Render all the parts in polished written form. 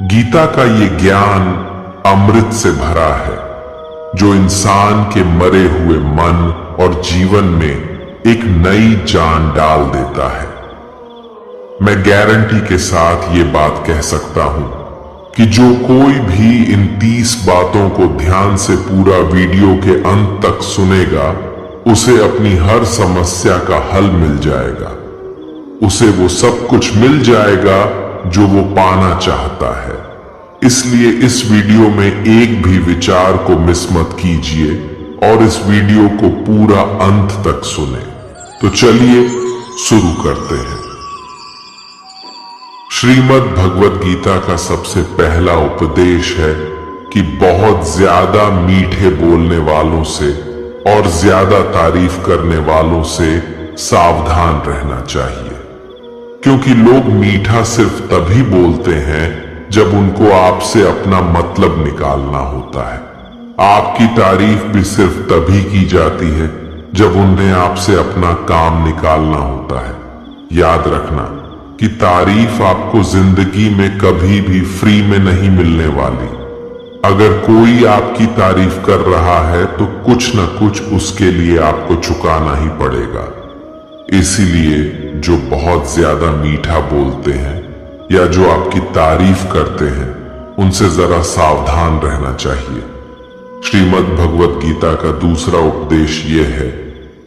गीता का ये ज्ञान अमृत से भरा है, जो इंसान के मरे हुए मन और जीवन में एक नई जान डाल देता है। मैं गारंटी के साथ ये बात कह सकता हूं कि जो कोई भी इन 30 बातों को ध्यान से पूरा वीडियो के अंत तक सुनेगा, उसे अपनी हर समस्या का हल मिल जाएगा। उसे वो सब कुछ मिल जाएगा जो वो पाना चाहता है। इसलिए इस वीडियो में एक भी विचार को मिस मत कीजिए और इस वीडियो को पूरा अंत तक सुने। तो चलिए शुरू करते हैं। श्रीमद् भगवत गीता का सबसे पहला उपदेश है कि बहुत ज्यादा मीठे बोलने वालों से और ज्यादा तारीफ करने वालों से सावधान रहना चाहिए, क्योंकि लोग मीठा सिर्फ तभी बोलते हैं जब उनको आपसे अपना मतलब निकालना होता है। आपकी तारीफ भी सिर्फ तभी की जाती है जब उन्हें आपसे अपना काम निकालना होता है। याद रखना कि तारीफ आपको जिंदगी में कभी भी फ्री में नहीं मिलने वाली। अगर कोई आपकी तारीफ कर रहा है तो कुछ न कुछ उसके लिए आपको चुकाना ही पड़ेगा। इसीलिए जो बहुत ज्यादा मीठा बोलते हैं या जो आपकी तारीफ करते हैं, उनसे जरा सावधान रहना चाहिए। श्रीमद् भगवत गीता का दूसरा उपदेश यह है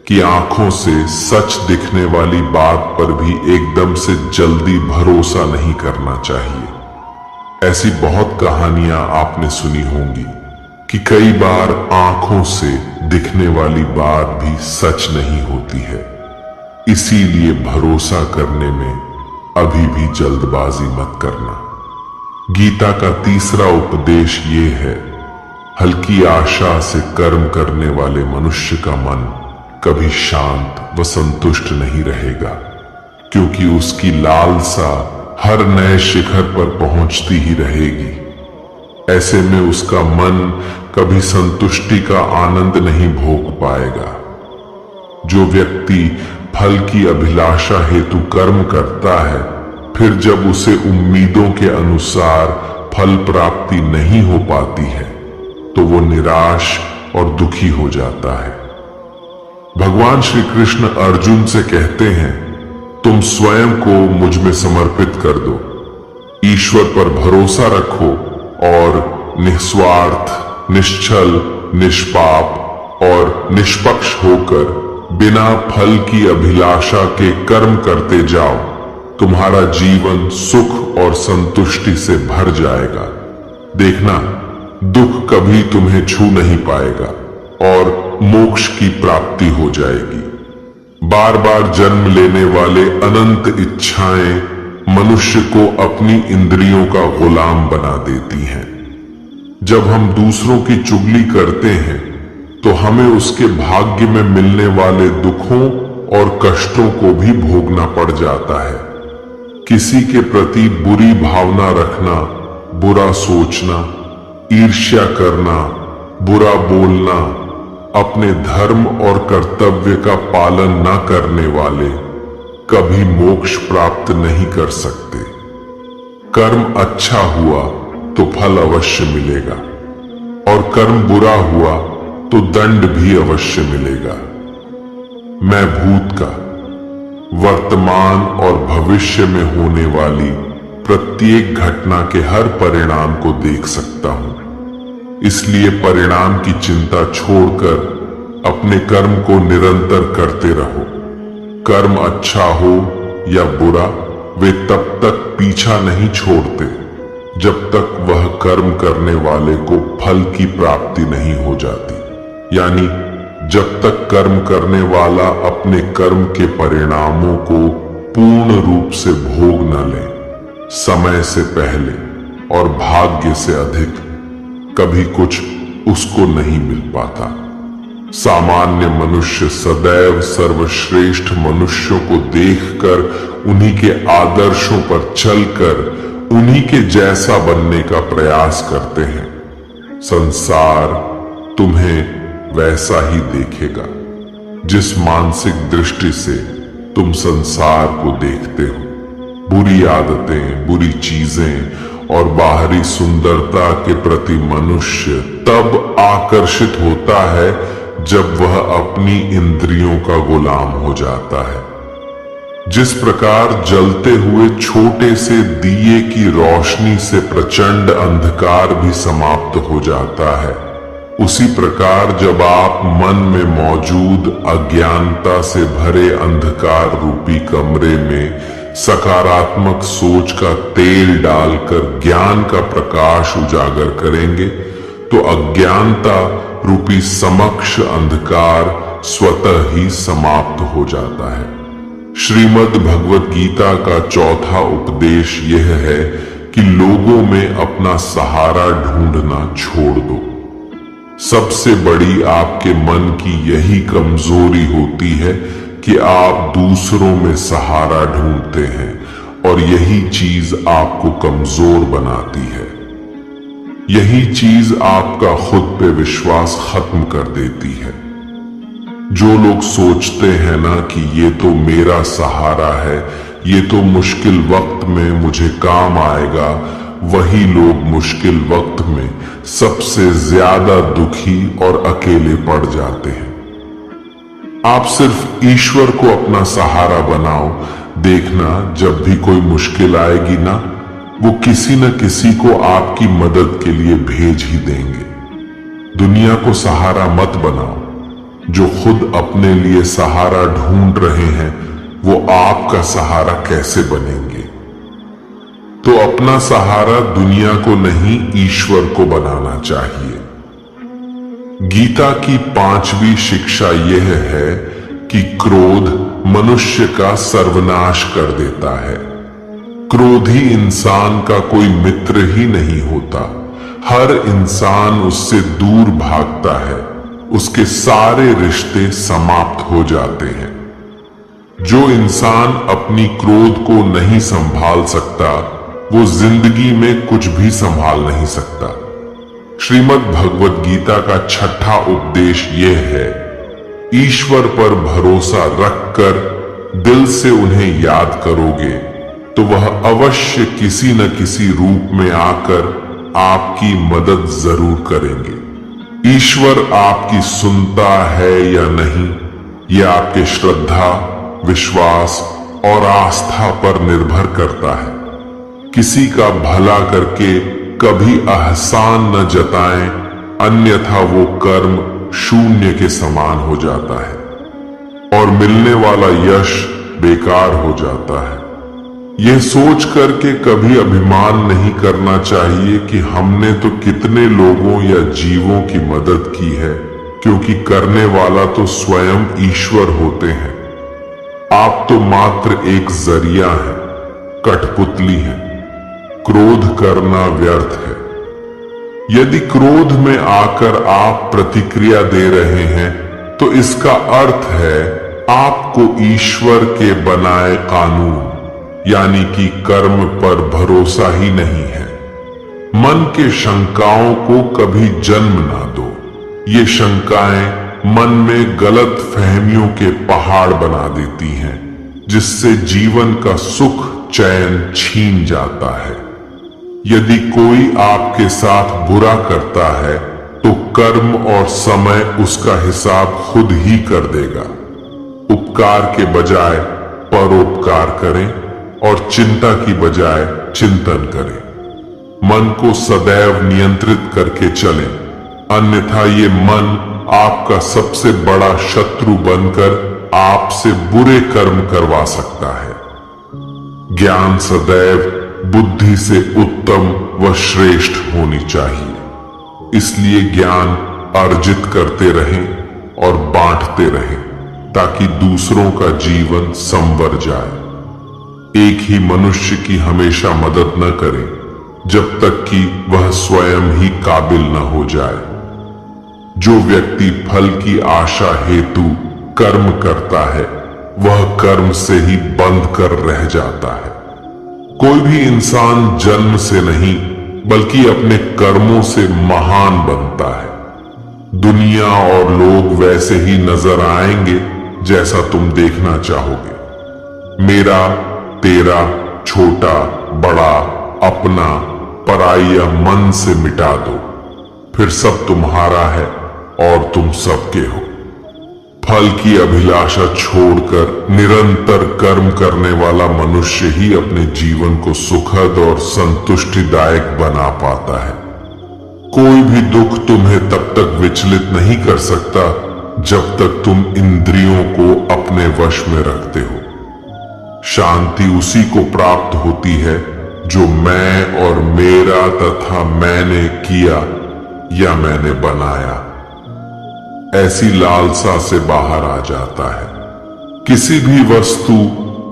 कि आंखों से सच दिखने वाली बात पर भी एकदम से जल्दी भरोसा नहीं करना चाहिए। ऐसी बहुत कहानियां आपने सुनी होंगी कि कई बार आंखों से दिखने वाली बात भी सच नहीं होती है। इसीलिए भरोसा करने में अभी भी जल्दबाजी मत करना। गीता का तीसरा उपदेश ये है, हल्की आशा से कर्म करने वाले मनुष्य का मन कभी शांत व संतुष्ट नहीं रहेगा, क्योंकि उसकी लालसा हर नए शिखर पर पहुंचती ही रहेगी। ऐसे में उसका मन कभी संतुष्टि का आनंद नहीं भोग पाएगा। जो व्यक्ति फल की अभिलाषा हेतु कर्म करता है, फिर जब उसे उम्मीदों के अनुसार फल प्राप्ति नहीं हो पाती है, तो वो निराश और दुखी हो जाता है। भगवान श्री कृष्ण अर्जुन से कहते हैं, तुम स्वयं को मुझ में समर्पित कर दो, ईश्वर पर भरोसा रखो और निस्वार्थ, निश्चल, निष्पाप और निष्पक्ष होकर बिना फल की अभिलाषा के कर्म करते जाओ। तुम्हारा जीवन सुख और संतुष्टि से भर जाएगा। देखना, दुख कभी तुम्हें छू नहीं पाएगा और मोक्ष की प्राप्ति हो जाएगी। बार बार जन्म लेने वाले अनंत इच्छाएं मनुष्य को अपनी इंद्रियों का गुलाम बना देती हैं। जब हम दूसरों की चुगली करते हैं तो हमें उसके भाग्य में मिलने वाले दुखों और कष्टों को भी भोगना पड़ जाता है। किसी के प्रति बुरी भावना रखना, बुरा सोचना, ईर्ष्या करना, बुरा बोलना, अपने धर्म और कर्तव्य का पालन न करने वाले कभी मोक्ष प्राप्त नहीं कर सकते। कर्म अच्छा हुआ तो फल अवश्य मिलेगा और कर्म बुरा हुआ तो दंड भी अवश्य मिलेगा। मैं भूत का, वर्तमान और भविष्य में होने वाली प्रत्येक घटना के हर परिणाम को देख सकता हूं। इसलिए परिणाम की चिंता छोड़कर अपने कर्म को निरंतर करते रहो। कर्म अच्छा हो या बुरा, वे तब तक पीछा नहीं छोड़ते जब तक वह कर्म करने वाले को फल की प्राप्ति नहीं हो जाती। यानी जब तक कर्म करने वाला अपने कर्म के परिणामों को पूर्ण रूप से भोग न ले, समय से पहले और भाग्य से अधिक कभी कुछ उसको नहीं मिल पाता। सामान्य मनुष्य सदैव सर्वश्रेष्ठ मनुष्यों को देखकर, उन्हीं के आदर्शों पर चलकर उन्हीं के जैसा बनने का प्रयास करते हैं। संसार तुम्हें वैसा ही देखेगा जिस मानसिक दृष्टि से तुम संसार को देखते हो। बुरी आदतें, बुरी चीजें और बाहरी सुंदरता के प्रति मनुष्य तब आकर्षित होता है जब वह अपनी इंद्रियों का गुलाम हो जाता है। जिस प्रकार जलते हुए छोटे से दिए की रोशनी से प्रचंड अंधकार भी समाप्त हो जाता है, उसी प्रकार जब आप मन में मौजूद अज्ञानता से भरे अंधकार रूपी कमरे में सकारात्मक सोच का तेल डालकर ज्ञान का प्रकाश उजागर करेंगे, तो अज्ञानता रूपी समक्ष अंधकार स्वतः ही समाप्त हो जाता है। श्रीमद् भगवत गीता का चौथा उपदेश यह है कि लोगों में अपना सहारा ढूंढना छोड़ दो। सबसे बड़ी आपके मन की यही कमजोरी होती है कि आप दूसरों में सहारा ढूंढते हैं और यही चीज आपको कमजोर बनाती है। यही चीज आपका खुद पे विश्वास खत्म कर देती है। जो लोग सोचते हैं ना कि ये तो मेरा सहारा है, ये तो मुश्किल वक्त में मुझे काम आएगा, वही लोग मुश्किल वक्त में सबसे ज्यादा दुखी और अकेले पड़ जाते हैं। आप सिर्फ ईश्वर को अपना सहारा बनाओ, देखना जब भी कोई मुश्किल आएगी ना, वो किसी न किसी को आपकी मदद के लिए भेज ही देंगे। दुनिया को सहारा मत बनाओ। जो खुद अपने लिए सहारा ढूंढ रहे हैं वो आपका सहारा कैसे बनेंगे? तो अपना सहारा दुनिया को नहीं, ईश्वर को बनाना चाहिए। गीता की 5वीं शिक्षा यह है कि क्रोध मनुष्य का सर्वनाश कर देता है। क्रोधी इंसान का कोई मित्र ही नहीं होता। हर इंसान उससे दूर भागता है, उसके सारे रिश्ते समाप्त हो जाते हैं। जो इंसान अपनी क्रोध को नहीं संभाल सकता वो जिंदगी में कुछ भी संभाल नहीं सकता। श्रीमद् भगवत गीता का 6ठा उपदेश यह है, ईश्वर पर भरोसा रखकर दिल से उन्हें याद करोगे तो वह अवश्य किसी न किसी रूप में आकर आपकी मदद जरूर करेंगे। ईश्वर आपकी सुनता है या नहीं, यह आपके श्रद्धा, विश्वास और आस्था पर निर्भर करता है। किसी का भला करके कभी एहसान न जताएं, अन्यथा वो कर्म शून्य के समान हो जाता है और मिलने वाला यश बेकार हो जाता है। यह सोच करके कभी अभिमान नहीं करना चाहिए कि हमने तो कितने लोगों या जीवों की मदद की है, क्योंकि करने वाला तो स्वयं ईश्वर होते हैं। आप तो मात्र एक जरिया है, कठपुतली है। क्रोध करना व्यर्थ है। यदि क्रोध में आकर आप प्रतिक्रिया दे रहे हैं तो इसका अर्थ है आपको ईश्वर के बनाए कानून यानी कि कर्म पर भरोसा ही नहीं है। मन के शंकाओं को कभी जन्म ना दो। ये शंकाएं मन में गलत फहमियों के पहाड़ बना देती हैं, जिससे जीवन का सुख चैन छीन जाता है। यदि कोई आपके साथ बुरा करता है तो कर्म और समय उसका हिसाब खुद ही कर देगा। उपकार के बजाय परोपकार करें और चिंता की बजाय चिंतन करें। मन को सदैव नियंत्रित करके चलें, अन्यथा ये मन आपका सबसे बड़ा शत्रु बनकर आपसे बुरे कर्म करवा सकता है। ज्ञान सदैव बुद्धि से उत्तम व श्रेष्ठ होनी चाहिए। इसलिए ज्ञान अर्जित करते रहें और बांटते रहें ताकि दूसरों का जीवन संवर जाए। एक ही मनुष्य की हमेशा मदद न करें जब तक कि वह स्वयं ही काबिल न हो जाए। जो व्यक्ति फल की आशा हेतु कर्म करता है वह कर्म से ही बंध कर रह जाता है। कोई भी इंसान जन्म से नहीं बल्कि अपने कर्मों से महान बनता है। दुनिया और लोग वैसे ही नजर आएंगे जैसा तुम देखना चाहोगे। मेरा, तेरा, छोटा, बड़ा, अपना, पराया मन से मिटा दो, फिर सब तुम्हारा है और तुम सबके हो। फल की अभिलाषा छोड़कर निरंतर कर्म करने वाला मनुष्य ही अपने जीवन को सुखद और संतुष्टिदायक बना पाता है। कोई भी दुख तुम्हें तब तक विचलित नहीं कर सकता जब तक तुम इंद्रियों को अपने वश में रखते हो। शांति उसी को प्राप्त होती है जो मैं और मेरा तथा मैंने किया या मैंने बनाया, ऐसी लालसा से बाहर आ जाता है। किसी भी वस्तु,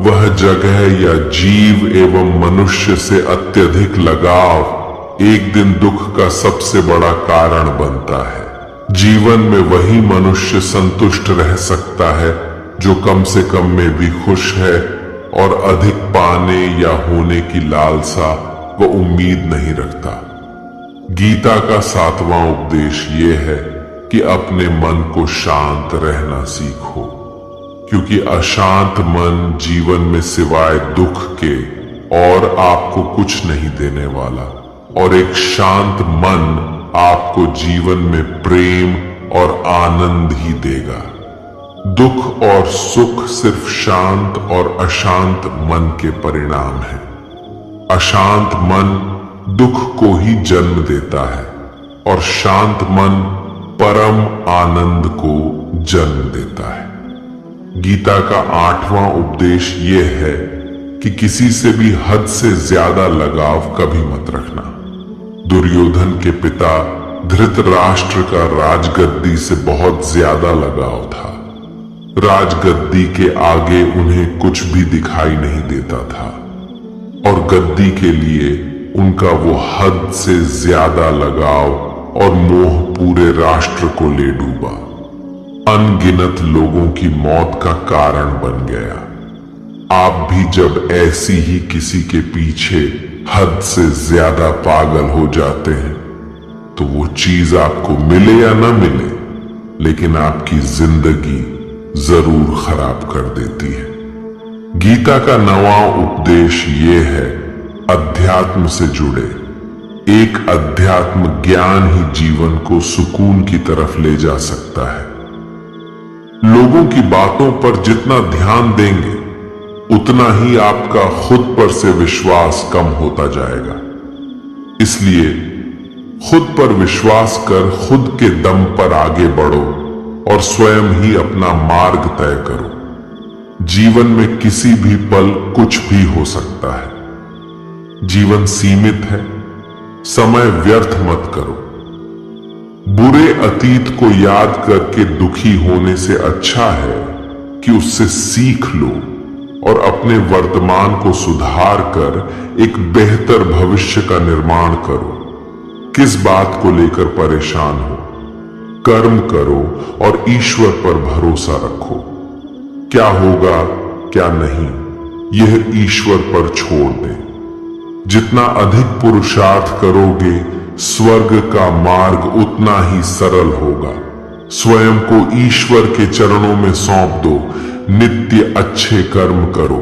वह जगह या जीव एवं मनुष्य से अत्यधिक लगाव एक दिन दुख का सबसे बड़ा कारण बनता है। जीवन में वही मनुष्य संतुष्ट रह सकता है जो कम से कम में भी खुश है और अधिक पाने या होने की लालसा व उम्मीद नहीं रखता। गीता का 7वां उपदेश ये है कि अपने मन को शांत रहना सीखो, क्योंकि अशांत मन जीवन में सिवाय दुख के और आपको कुछ नहीं देने वाला, और एक शांत मन आपको जीवन में प्रेम और आनंद ही देगा। दुख और सुख सिर्फ शांत और अशांत मन के परिणाम है। अशांत मन दुख को ही जन्म देता है और शांत मन परम आनंद को जन्म देता है। गीता का 8वां उपदेश यह है कि किसी से भी हद से ज्यादा लगाव कभी मत रखना। दुर्योधन के पिता धृतराष्ट्र का राजगद्दी से बहुत ज्यादा लगाव था। राजगद्दी के आगे उन्हें कुछ भी दिखाई नहीं देता था और गद्दी के लिए उनका वो हद से ज्यादा लगाव और मोह पूरे राष्ट्र को ले डूबा। अनगिनत लोगों की मौत का कारण बन गया। आप भी जब ऐसी ही किसी के पीछे हद से ज्यादा पागल हो जाते हैं तो वो चीज आपको मिले या ना मिले, लेकिन आपकी जिंदगी जरूर खराब कर देती है। गीता का 9वां उपदेश ये है, अध्यात्म से जुड़े। एक अध्यात्म ज्ञान ही जीवन को सुकून की तरफ ले जा सकता है। लोगों की बातों पर जितना ध्यान देंगे उतना ही आपका खुद पर से विश्वास कम होता जाएगा। इसलिए खुद पर विश्वास कर खुद के दम पर आगे बढ़ो और स्वयं ही अपना मार्ग तय करो। जीवन में किसी भी पल कुछ भी हो सकता है। जीवन सीमित है, समय व्यर्थ मत करो। बुरे अतीत को याद करके दुखी होने से अच्छा है कि उससे सीख लो और अपने वर्तमान को सुधार कर एक बेहतर भविष्य का निर्माण करो। किस बात को लेकर परेशान हो? कर्म करो और ईश्वर पर भरोसा रखो। क्या होगा क्या नहीं, यह ईश्वर पर छोड़ दे। जितना अधिक पुरुषार्थ करोगे, स्वर्ग का मार्ग उतना ही सरल होगा। स्वयं को ईश्वर के चरणों में सौंप दो। नित्य अच्छे कर्म करो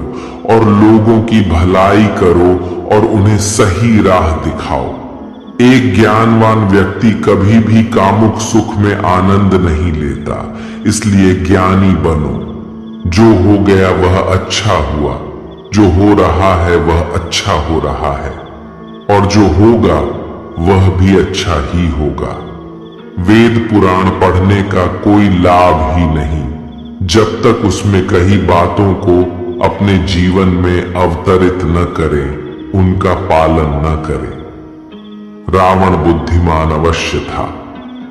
और लोगों की भलाई करो और उन्हें सही राह दिखाओ। एक ज्ञानवान व्यक्ति कभी भी कामुक सुख में आनंद नहीं लेता, इसलिए ज्ञानी बनो। जो हो गया वह अच्छा हुआ, जो हो रहा है वह अच्छा हो रहा है, और जो होगा वह भी अच्छा ही होगा। वेद पुराण पढ़ने का कोई लाभ ही नहीं जब तक उसमें कही बातों को अपने जीवन में अवतरित न करें, उनका पालन न करें। रावण बुद्धिमान अवश्य था,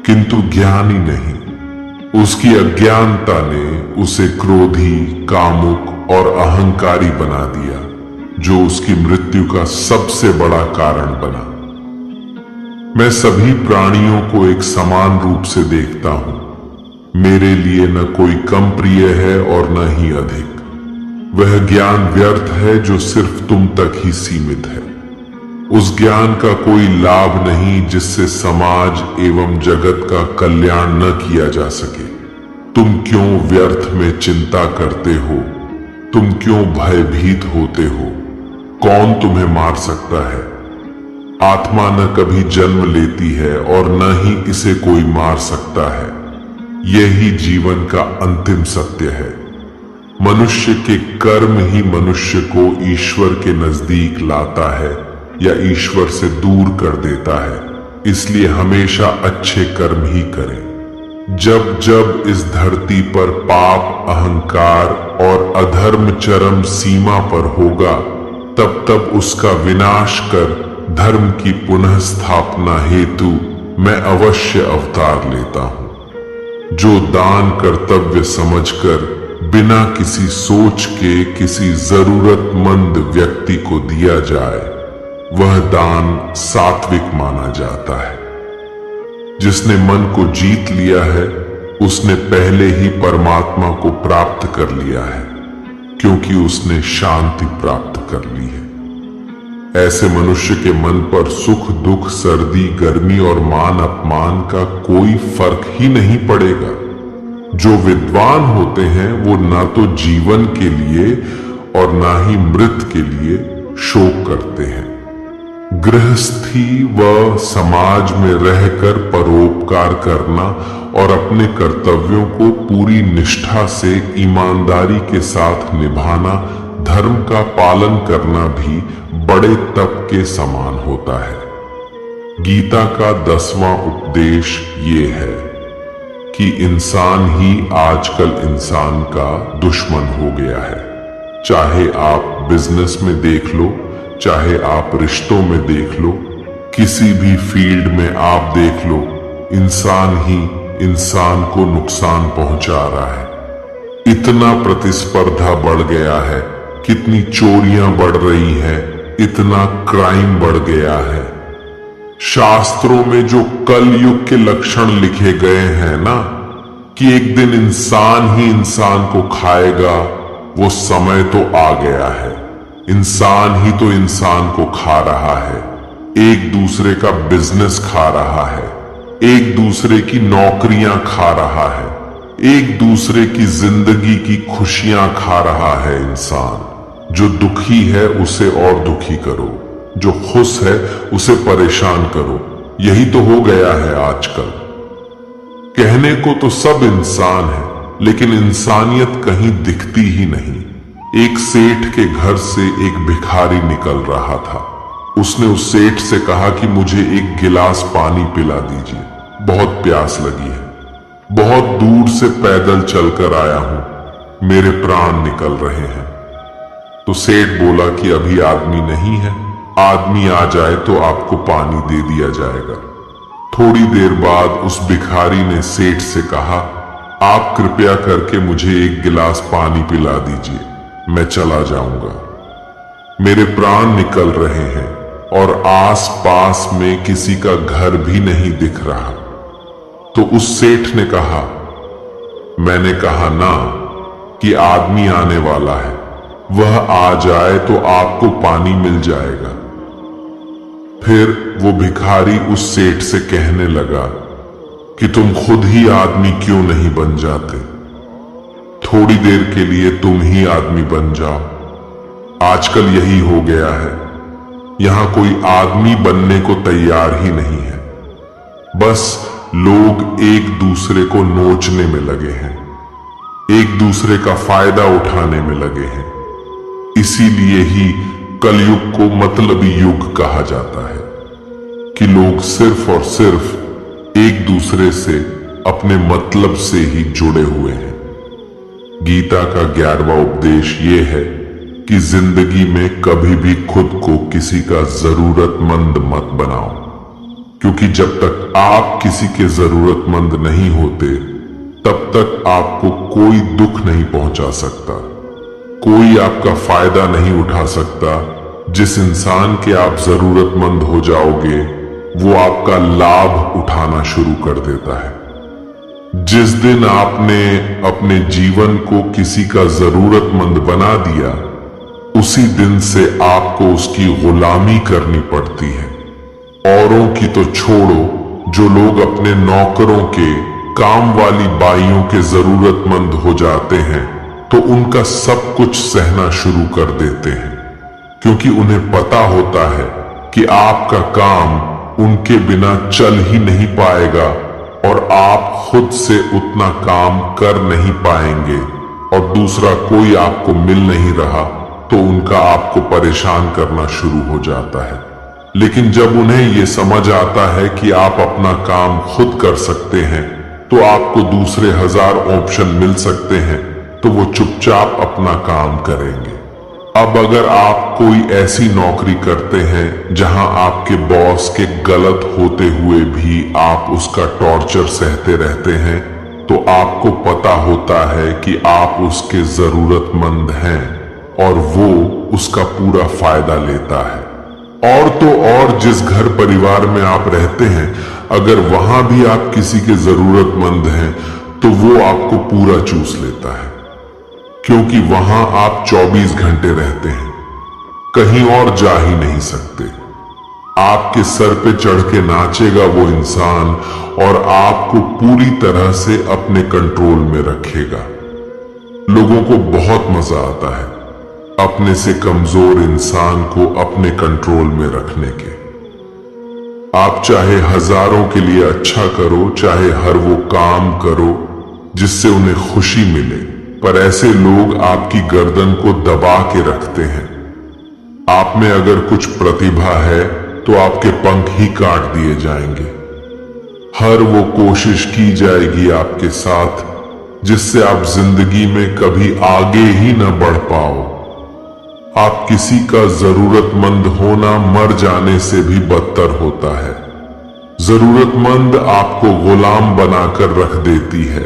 किंतु ज्ञानी नहीं। उसकी अज्ञानता ने उसे क्रोधी, कामुक और अहंकारी बना दिया, जो उसकी मृत्यु का सबसे बड़ा कारण बना। मैं सभी प्राणियों को एक समान रूप से देखता हूं। मेरे लिए न कोई कम प्रिय है और न ही अधिक। वह ज्ञान व्यर्थ है जो सिर्फ तुम तक ही सीमित है। उस ज्ञान का कोई लाभ नहीं जिससे समाज एवं जगत का कल्याण न किया जा सके। तुम क्यों व्यर्थ में चिंता करते हो? तुम क्यों भयभीत होते हो? कौन तुम्हें मार सकता है? आत्मा न कभी जन्म लेती है और न ही इसे कोई मार सकता है। यही जीवन का अंतिम सत्य है। मनुष्य के कर्म ही मनुष्य को ईश्वर के नजदीक लाता है या ईश्वर से दूर कर देता है। इसलिए हमेशा अच्छे कर्म ही करें। जब जब इस धरती पर पाप, अहंकार और अधर्म चरम सीमा पर होगा, तब तब उसका विनाश कर धर्म की पुनः स्थापना हेतु मैं अवश्य अवतार लेता हूं। जो दान कर्तव्य समझकर बिना किसी सोच के किसी जरूरतमंद व्यक्ति को दिया जाए, वह दान सात्विक माना जाता है। जिसने मन को जीत लिया है, उसने पहले ही परमात्मा को प्राप्त कर लिया है, क्योंकि उसने शांति प्राप्त कर ली है। ऐसे मनुष्य के मन पर सुख दुख, सर्दी गर्मी और मान अपमान का कोई फर्क ही नहीं पड़ेगा। जो विद्वान होते हैं वो ना तो जीवन के लिए और ना ही मृत के लिए शोक करते हैं। गृहस्थी व समाज में रहकर परोपकार करना और अपने कर्तव्यों को पूरी निष्ठा से ईमानदारी के साथ निभाना, धर्म का पालन करना भी बड़े तप के समान होता है। गीता का 10वां उपदेश ये है कि इंसान ही आजकल इंसान का दुश्मन हो गया है। चाहे आप बिजनेस में देख लो, चाहे आप रिश्तों में देख लो, किसी भी फील्ड में आप देख लो, इंसान ही इंसान को नुकसान पहुंचा रहा है। इतना प्रतिस्पर्धा बढ़ गया है, कितनी चोरियां बढ़ रही हैं, इतना क्राइम बढ़ गया है। शास्त्रों में जो कलयुग के लक्षण लिखे गए हैं ना, कि एक दिन इंसान ही इंसान को खाएगा, वो समय तो आ गया है। इंसान ही तो इंसान को खा रहा है, एक दूसरे का बिजनेस खा रहा है, एक दूसरे की नौकरियां खा रहा है, एक दूसरे की जिंदगी की खुशियां खा रहा है। इंसान जो दुखी है उसे और दुखी करो, जो खुश है उसे परेशान करो। यही तो हो गया है आजकल। कहने को तो सब इंसान है, लेकिन इंसानियत कहीं दिखती ही नहीं। एक सेठ के घर से एक भिखारी निकल रहा था। उसने उस सेठ से कहा कि मुझे एक गिलास पानी पिला दीजिए, बहुत प्यास लगी है। बहुत दूर से पैदल चलकर आया हूं, मेरे प्राण निकल रहे हैं। तो सेठ बोला कि अभी आदमी नहीं है, आदमी आ जाए तो आपको पानी दे दिया जाएगा। थोड़ी देर बाद उस भिखारी ने सेठ से कहा, आप कृपया करके मुझे एक गिलास पानी पिला दीजिए, मैं चला जाऊंगा। मेरे प्राण निकल रहे हैं और आस पास में किसी का घर भी नहीं दिख रहा। तो उस सेठ ने कहा, मैंने कहा ना कि आदमी आने वाला है, वह आ जाए तो आपको पानी मिल जाएगा। फिर वो भिखारी उस सेठ से कहने लगा कि तुम खुद ही आदमी क्यों नहीं बन जाते? थोड़ी देर के लिए तुम ही आदमी बन जाओ। आजकल यही हो गया है, यहां कोई आदमी बनने को तैयार ही नहीं है। बस लोग एक दूसरे को नोचने में लगे हैं, एक दूसरे का फायदा उठाने में लगे हैं। इसीलिए ही कलयुग को मतलबी युग कहा जाता है कि लोग सिर्फ और सिर्फ एक दूसरे से अपने मतलब से ही जुड़े हुए हैं। गीता का 11वां उपदेश ये है कि जिंदगी में कभी भी खुद को किसी का जरूरतमंद मत बनाओ, क्योंकि जब तक आप किसी के जरूरतमंद नहीं होते, तब तक आपको कोई दुख नहीं पहुंचा सकता, कोई आपका फायदा नहीं उठा सकता। जिस इंसान के आप जरूरतमंद हो जाओगे, वो आपका लाभ उठाना शुरू कर देता है। जिस दिन आपने अपने जीवन को किसी का जरूरतमंद बना दिया, उसी दिन से आपको उसकी गुलामी करनी पड़ती है। औरों की तो छोड़ो, जो लोग अपने नौकरों के, काम वाली बाइयों के जरूरतमंद हो जाते हैं, तो उनका सब कुछ सहना शुरू कर देते हैं, क्योंकि उन्हें पता होता है कि आपका काम उनके बिना चल ही नहीं पाएगा और आप खुद से उतना काम कर नहीं पाएंगे और दूसरा कोई आपको मिल नहीं रहा तो उनका आपको परेशान करना शुरू हो जाता है। लेकिन जब उन्हें ये समझ आता है कि आप अपना काम खुद कर सकते हैं तो आपको दूसरे 1000 ऑप्शन मिल सकते हैं, तो वो चुपचाप अपना काम करेंगे। अब अगर आप कोई ऐसी नौकरी करते हैं जहां आपके बॉस के गलत होते हुए भी आप उसका टॉर्चर सहते रहते हैं, तो आपको पता होता है कि आप उसके जरूरतमंद हैं और वो उसका पूरा फायदा लेता है। और तो और जिस घर परिवार में आप रहते हैं, अगर वहां भी आप किसी के जरूरतमंद हैं तो वो आपको पूरा चूस लेता है, क्योंकि वहां आप 24 घंटे रहते हैं, कहीं और जा ही नहीं सकते। आपके सर पे चढ़ के नाचेगा वो इंसान और आपको पूरी तरह से अपने कंट्रोल में रखेगा। लोगों को बहुत मजा आता है अपने से कमजोर इंसान को अपने कंट्रोल में रखने के। आप चाहे हजारों के लिए अच्छा करो, चाहे हर वो काम करो जिससे उन्हें खुशी मिले, पर ऐसे लोग आपकी गर्दन को दबा के रखते हैं। आप में अगर कुछ प्रतिभा है तो आपके पंख ही काट दिए जाएंगे। हर वो कोशिश की जाएगी आपके साथ जिससे आप जिंदगी में कभी आगे ही न बढ़ पाओ। आप किसी का जरूरतमंद होना मर जाने से भी बदतर होता है। जरूरतमंद आपको गुलाम बनाकर रख देती है।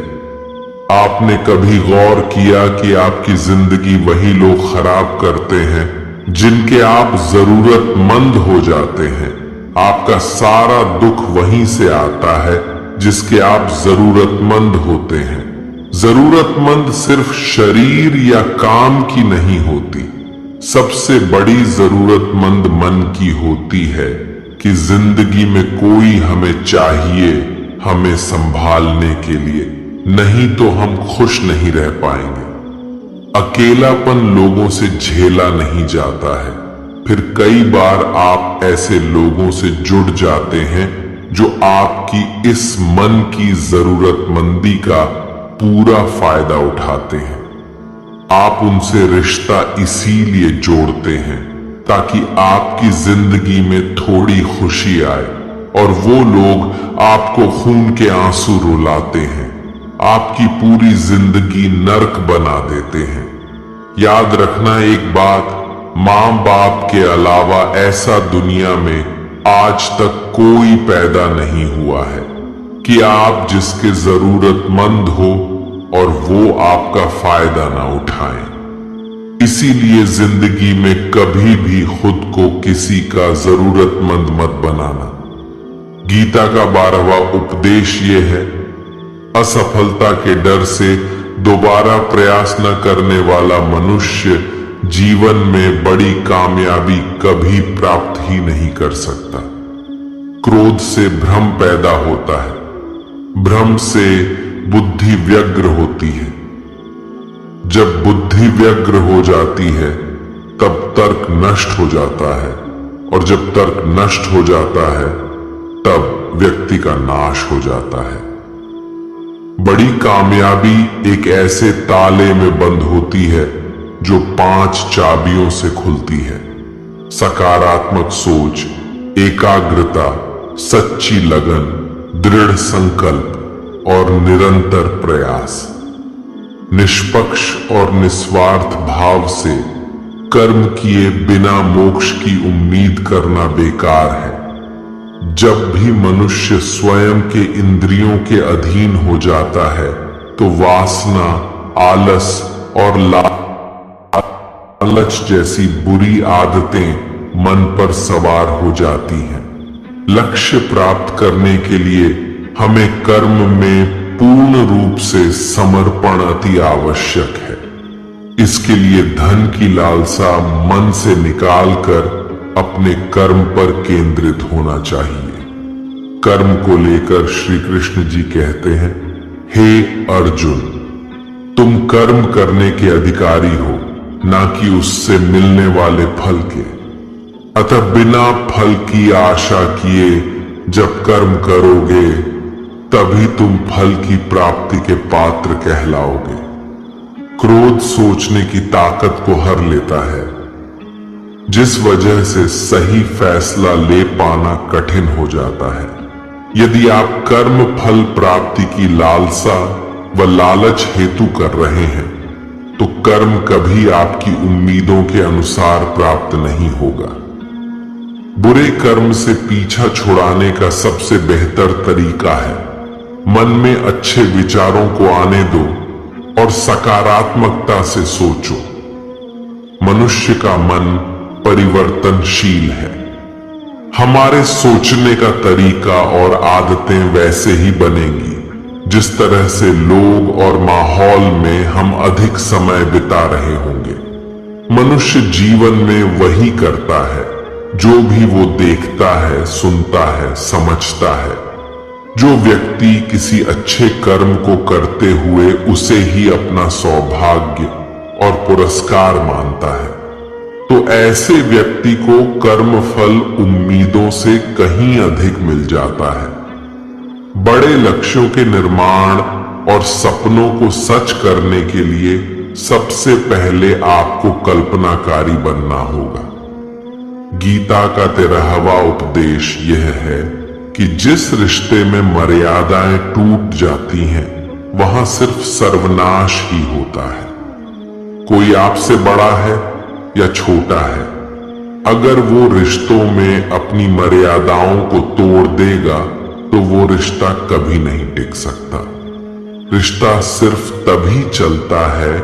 आपने कभी गौर किया कि आपकी जिंदगी वही लोग खराब करते हैं जिनके आप जरूरतमंद हो जाते हैं। आपका सारा दुख वहीं से आता है जिसके आप जरूरतमंद होते हैं। जरूरतमंद सिर्फ शरीर या काम की नहीं होती, सबसे बड़ी जरूरतमंद मन की होती है कि जिंदगी में कोई हमें चाहिए, हमें संभालने के लिए, नहीं तो हम खुश नहीं रह पाएंगे। अकेलापन लोगों से झेला नहीं जाता है। फिर कई बार आप ऐसे लोगों से जुड़ जाते हैं जो आपकी इस मन की जरूरतमंदी का पूरा फायदा उठाते हैं। आप उनसे रिश्ता इसीलिए जोड़ते हैं ताकि आपकी जिंदगी में थोड़ी खुशी आए, और वो लोग आपको खून के आंसू रुलाते हैं, आपकी पूरी जिंदगी नर्क बना देते हैं। याद रखना एक बात, माँ बाप के अलावा ऐसा दुनिया में आज तक कोई पैदा नहीं हुआ है कि आप जिसके जरूरतमंद हो और वो आपका फायदा ना उठाएं। इसीलिए जिंदगी में कभी भी खुद को किसी का जरूरतमंद मत बनाना। गीता का 12वां उपदेश ये है, असफलता के डर से दोबारा प्रयास न करने वाला मनुष्य जीवन में बड़ी कामयाबी कभी प्राप्त ही नहीं कर सकता। क्रोध से भ्रम पैदा होता है, भ्रम से बुद्धि व्यग्र होती है। जब बुद्धि व्यग्र हो जाती है तब तर्क नष्ट हो जाता है, और जब तर्क नष्ट हो जाता है तब व्यक्ति का नाश हो जाता है। बड़ी कामयाबी एक ऐसे ताले में बंद होती है जो 5 चाबियों से खुलती है। सकारात्मक सोच, एकाग्रता, सच्ची लगन, दृढ़ संकल्प और निरंतर प्रयास। निष्पक्ष और निस्वार्थ भाव से कर्म किए बिना मोक्ष की उम्मीद करना बेकार है। जब भी मनुष्य स्वयं के इंद्रियों के अधीन हो जाता है तो वासना, आलस और लालच जैसी बुरी आदतें मन पर सवार हो जाती हैं। लक्ष्य प्राप्त करने के लिए हमें कर्म में पूर्ण रूप से समर्पण अति आवश्यक है। इसके लिए धन की लालसा मन से निकालकर अपने कर्म पर केंद्रित होना चाहिए। कर्म को लेकर श्री कृष्ण जी कहते हैं, हे अर्जुन, तुम कर्म करने के अधिकारी हो, ना कि उससे मिलने वाले फल के। अतः बिना फल की आशा किए जब कर्म करोगे तभी तुम फल की प्राप्ति के पात्र कहलाओगे। क्रोध सोचने की ताकत को हर लेता है, जिस वजह से सही फैसला ले पाना कठिन हो जाता है। यदि आप कर्म फल प्राप्ति की लालसा व लालच हेतु कर रहे हैं तो कर्म कभी आपकी उम्मीदों के अनुसार प्राप्त नहीं होगा। बुरे कर्म से पीछा छुड़ाने का सबसे बेहतर तरीका है मन में अच्छे विचारों को आने दो और सकारात्मकता से सोचो। मनुष्य का मन परिवर्तनशील है। हमारे सोचने का तरीका और आदतें वैसे ही बनेंगी जिस तरह से लोग और माहौल में हम अधिक समय बिता रहे होंगे। मनुष्य जीवन में वही करता है जो भी वो देखता है, सुनता है, समझता है। जो व्यक्ति किसी अच्छे कर्म को करते हुए उसे ही अपना सौभाग्य और पुरस्कार मानता है, तो ऐसे व्यक्ति को कर्म फल उम्मीदों से कहीं अधिक मिल जाता है। बड़े लक्ष्यों के निर्माण और सपनों को सच करने के लिए सबसे पहले आपको कल्पनाकारी बनना होगा। गीता का 13वां उपदेश यह है कि जिस रिश्ते में मर्यादाएं टूट जाती हैं वहां सिर्फ सर्वनाश ही होता है। कोई आपसे बड़ा है या छोटा है, अगर वो रिश्तों में अपनी मर्यादाओं को तोड़ देगा तो वो रिश्ता कभी नहीं टिक सकता। रिश्ता सिर्फ तभी चलता है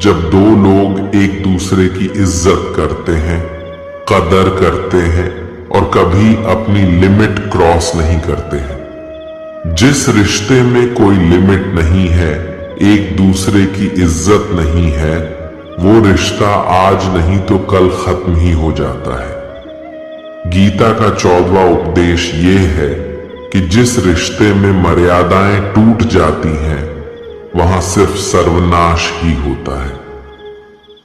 जब दो लोग एक दूसरे की इज्जत करते हैं, कदर करते हैं और कभी अपनी लिमिट क्रॉस नहीं करते हैं। जिस रिश्ते में कोई लिमिट नहीं है, एक दूसरे की इज्जत नहीं है, वो रिश्ता आज नहीं तो कल खत्म ही हो जाता है। गीता का 14वां उपदेश ये है कि जिस रिश्ते में मर्यादाएं टूट जाती हैं वहां सिर्फ सर्वनाश ही होता है।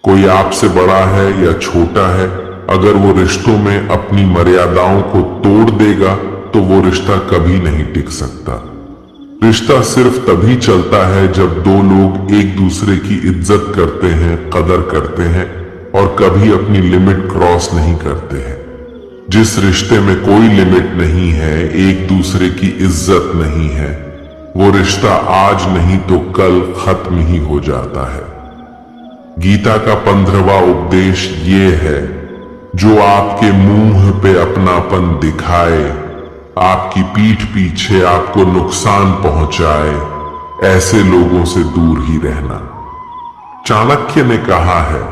कोई आपसे बड़ा है या छोटा है, अगर वो रिश्तों में अपनी मर्यादाओं को तोड़ देगा तो वो रिश्ता कभी नहीं टिक सकता। रिश्ता सिर्फ तभी चलता है जब दो लोग एक दूसरे की इज्जत करते हैं, कदर करते हैं और कभी अपनी लिमिट क्रॉस नहीं करते हैं। जिस रिश्ते में कोई लिमिट नहीं है, एक दूसरे की इज्जत नहीं है, वो रिश्ता आज नहीं तो कल खत्म ही हो जाता है। गीता का 15वां उपदेश ये है, जो आपके मुंह पे अपनापन दिखाए, आपकी पीठ पीछे आपको नुकसान पहुंचाए, ऐसे लोगों से दूर ही रहना। चाणक्य ने कहा है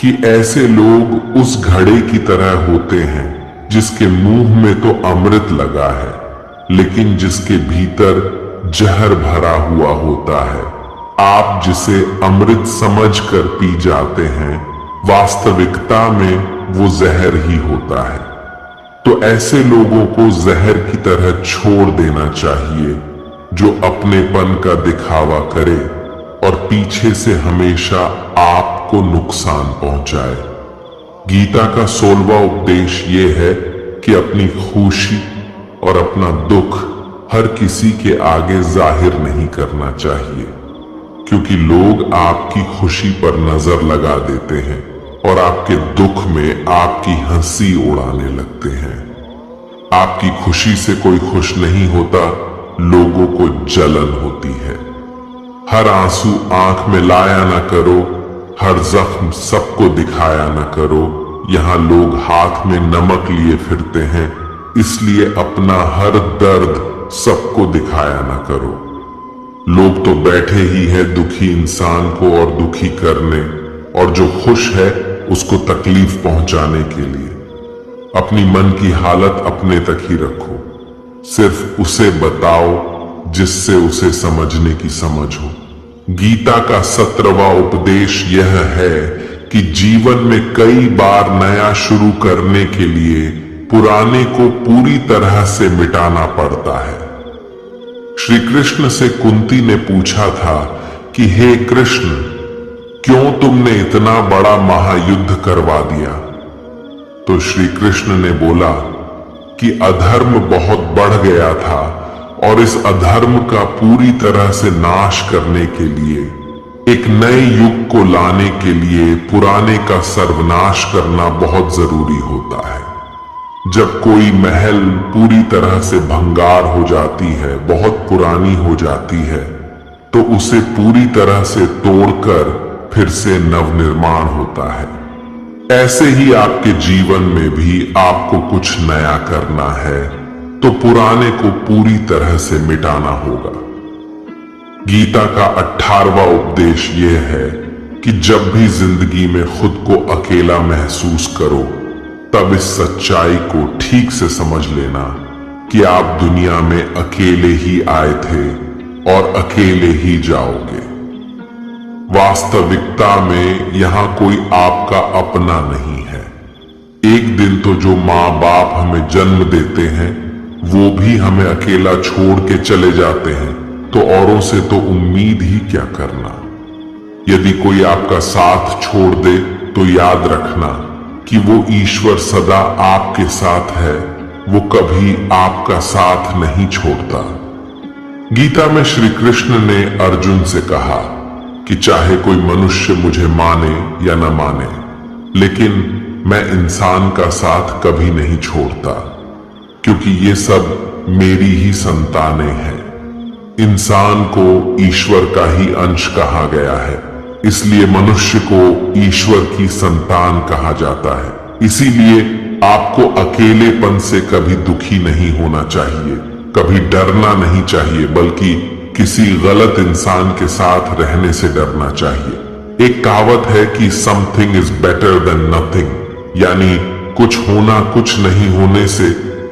कि ऐसे लोग उस घड़े की तरह होते हैं जिसके मुंह में तो अमृत लगा है लेकिन जिसके भीतर जहर भरा हुआ होता है। आप जिसे अमृत समझकर पी जाते हैं, वास्तविकता में वो जहर ही होता है। तो ऐसे लोगों को जहर की तरह छोड़ देना चाहिए जो अपनेपन का दिखावा करे और पीछे से हमेशा आपको नुकसान पहुंचाए। गीता का 16वां उपदेश ये है कि अपनी खुशी और अपना दुख हर किसी के आगे जाहिर नहीं करना चाहिए, क्योंकि लोग आपकी खुशी पर नजर लगा देते हैं और आपके दुख में आपकी हंसी उड़ाने लगते हैं। आपकी खुशी से कोई खुश नहीं होता, लोगों को जलन होती है। हर आंसू आंख में लाया ना करो, हर जख्म सबको दिखाया ना करो। यहाँ लोग हाथ में नमक लिए फिरते हैं, इसलिए अपना हर दर्द सबको दिखाया ना करो। लोग तो बैठे ही हैं दुखी इंसान को और दुखी करने, और जो खुश है उसको तकलीफ पहुंचाने के लिए। अपनी मन की हालत अपने तक ही रखो, सिर्फ उसे बताओ जिससे उसे समझने की समझ हो। गीता का 17वां उपदेश यह है कि जीवन में कई बार नया शुरू करने के लिए पुराने को पूरी तरह से मिटाना पड़ता है। श्री कृष्ण से कुंती ने पूछा था कि हे कृष्ण, क्यों तुमने इतना बड़ा महायुद्ध करवा दिया? तो श्री कृष्ण ने बोला कि अधर्म बहुत बढ़ गया था और इस अधर्म का पूरी तरह से नाश करने के लिए, एक नए युग को लाने के लिए पुराने का सर्वनाश करना बहुत जरूरी होता है। जब कोई महल पूरी तरह से भंगार हो जाती है, बहुत पुरानी हो जाती है, तो उसे पूरी तरह से तोड़कर फिर से नवनिर्माण होता है। ऐसे ही आपके जीवन में भी आपको कुछ नया करना है तो पुराने को पूरी तरह से मिटाना होगा। गीता का 18वां उपदेश यह है कि जब भी जिंदगी में खुद को अकेला महसूस करो, तब इस सच्चाई को ठीक से समझ लेना कि आप दुनिया में अकेले ही आए थे और अकेले ही जाओगे। वास्तविकता में यहां कोई आपका अपना नहीं है। एक दिन तो जो माँ बाप हमें जन्म देते हैं वो भी हमें अकेला छोड़ के चले जाते हैं, तो औरों से तो उम्मीद ही क्या करना। यदि कोई आपका साथ छोड़ दे तो याद रखना कि वो ईश्वर सदा आपके साथ है, वो कभी आपका साथ नहीं छोड़ता। गीता में श्री कृष्ण ने अर्जुन से कहा कि चाहे कोई मनुष्य मुझे माने या न माने, लेकिन मैं इंसान का साथ कभी नहीं छोड़ता, क्योंकि ये सब मेरी ही संतानें हैं। इंसान को ईश्वर का ही अंश कहा गया है, इसलिए मनुष्य को ईश्वर की संतान कहा जाता है। इसीलिए आपको अकेलेपन से कभी दुखी नहीं होना चाहिए, कभी डरना नहीं चाहिए, बल्कि किसी गलत इंसान के साथ रहने से डरना चाहिए। एक कहावत है कि something is better than nothing, यानी कुछ होना कुछ नहीं होने से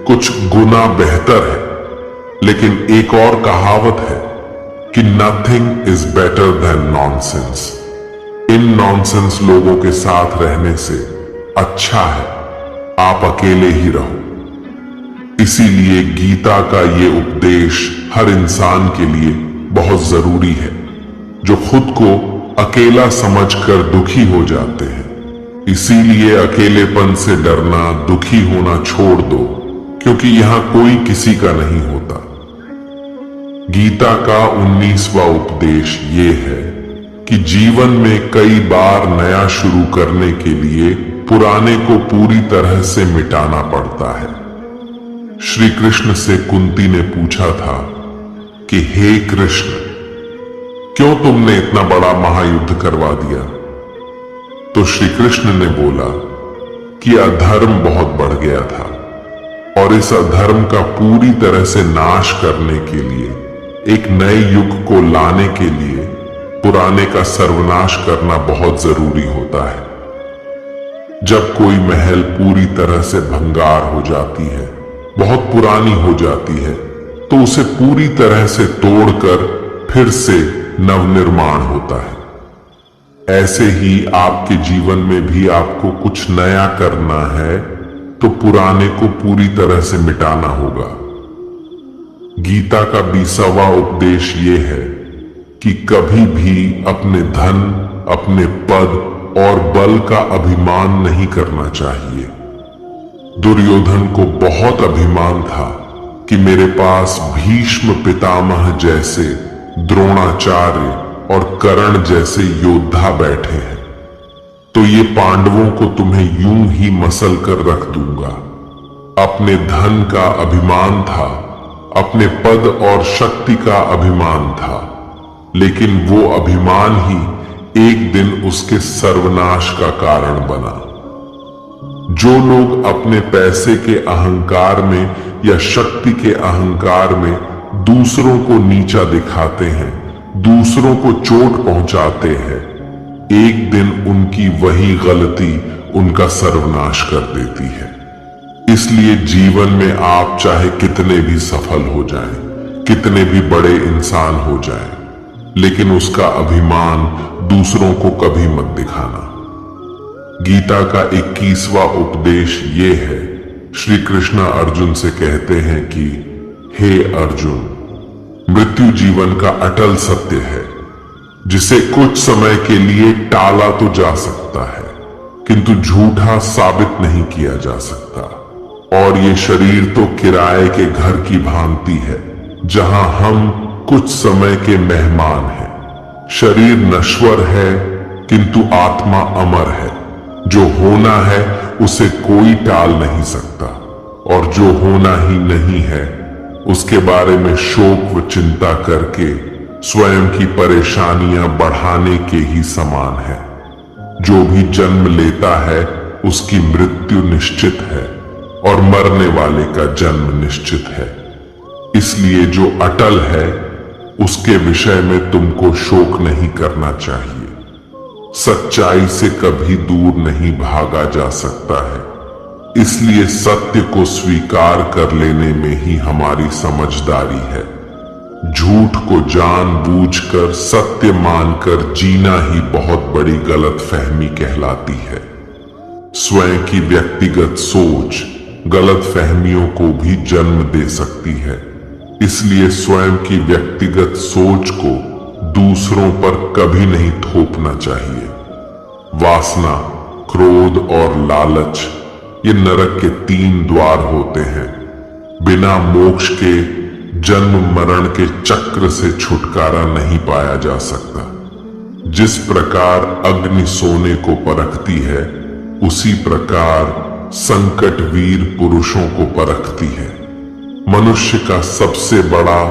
कुछ गुना बेहतर है। लेकिन एक और कहावत है कि nothing is better than nonsense. In nonsense लोगों के साथ रहने से अच्छा है आप अकेले ही रहो। इसीलिए गीता का ये उपदेश हर इंसान के लिए बहुत जरूरी है, जो खुद को अकेला समझकर दुखी हो जाते हैं। इसीलिए अकेलेपन से डरना, दुखी होना छोड़ दो, क्योंकि यहां कोई किसी का नहीं होता। गीता का 19वां उपदेश ये है कि जीवन में कई बार नया शुरू करने के लिए पुराने को पूरी तरह से मिटाना पड़ता है। श्री कृष्ण से कुंती ने पूछा था कि हे कृष्ण, क्यों तुमने इतना बड़ा महायुद्ध करवा दिया? तो श्री कृष्ण ने बोला कि अधर्म बहुत बढ़ गया था और इस अधर्म का पूरी तरह से नाश करने के लिए, एक नए युग को लाने के लिए पुराने का सर्वनाश करना बहुत जरूरी होता है। जब कोई महल पूरी तरह से भंगार हो जाती है, बहुत पुरानी हो जाती है, तो उसे पूरी तरह से तोड़कर फिर से नवनिर्माण होता है। ऐसे ही आपके जीवन में भी आपको कुछ नया करना है तो पुराने को पूरी तरह से मिटाना होगा। गीता का 20वां उपदेश ये है कि कभी भी अपने धन, अपने पद और बल का अभिमान नहीं करना चाहिए। दुर्योधन को बहुत अभिमान था कि मेरे पास भीष्म पितामह जैसे, द्रोणाचार्य और कर्ण जैसे योद्धा बैठे हैं, तो ये पांडवों को तुम्हें यूं ही मसल कर रख दूंगा। अपने धन का अभिमान था, अपने पद और शक्ति का अभिमान था, लेकिन वो अभिमान ही एक दिन उसके सर्वनाश का कारण बना। जो लोग अपने पैसे के अहंकार में या शक्ति के अहंकार में दूसरों को नीचा दिखाते हैं, दूसरों को चोट पहुंचाते हैं, एक दिन उनकी वही गलती उनका सर्वनाश कर देती है। इसलिए जीवन में आप चाहे कितने भी सफल हो जाएं, कितने भी बड़े इंसान हो जाएं, लेकिन उसका अभिमान दूसरों को कभी मत दिखाना। गीता का 21वां उपदेश ये है, श्री कृष्ण अर्जुन से कहते हैं कि हे अर्जुन, मृत्यु जीवन का अटल सत्य है, जिसे कुछ समय के लिए टाला तो जा सकता है, किंतु झूठा साबित नहीं किया जा सकता। और ये शरीर तो किराए के घर की भांति है, जहां हम कुछ समय के मेहमान हैं। शरीर नश्वर है किंतु आत्मा अमर है। जो होना है उसे कोई टाल नहीं सकता, और जो होना ही नहीं है उसके बारे में शोक व चिंता करके स्वयं की परेशानियां बढ़ाने के ही समान है। जो भी जन्म लेता है उसकी मृत्यु निश्चित है, और मरने वाले का जन्म निश्चित है। इसलिए जो अटल है उसके विषय में तुमको शोक नहीं करना चाहिए। सच्चाई से कभी दूर नहीं भागा जा सकता है, इसलिए सत्य को स्वीकार कर लेने में ही हमारी समझदारी है। झूठ को जानबूझकर सत्य मानकर जीना ही बहुत बड़ी गलतफहमी कहलाती है। स्वयं की व्यक्तिगत सोच गलतफहमियों को भी जन्म दे सकती है, इसलिए स्वयं की व्यक्तिगत सोच को दूसरों पर कभी नहीं थोपना चाहिए। वासना, क्रोध और लालच ये नरक के 3 द्वार होते हैं। बिना मोक्ष के जन्म मरण के चक्र से छुटकारा नहीं पाया जा सकता। जिस प्रकार अग्नि सोने को परखती है, उसी प्रकार संकट वीर पुरुषों को परखती है। मनुष्य का सबसे बड़ा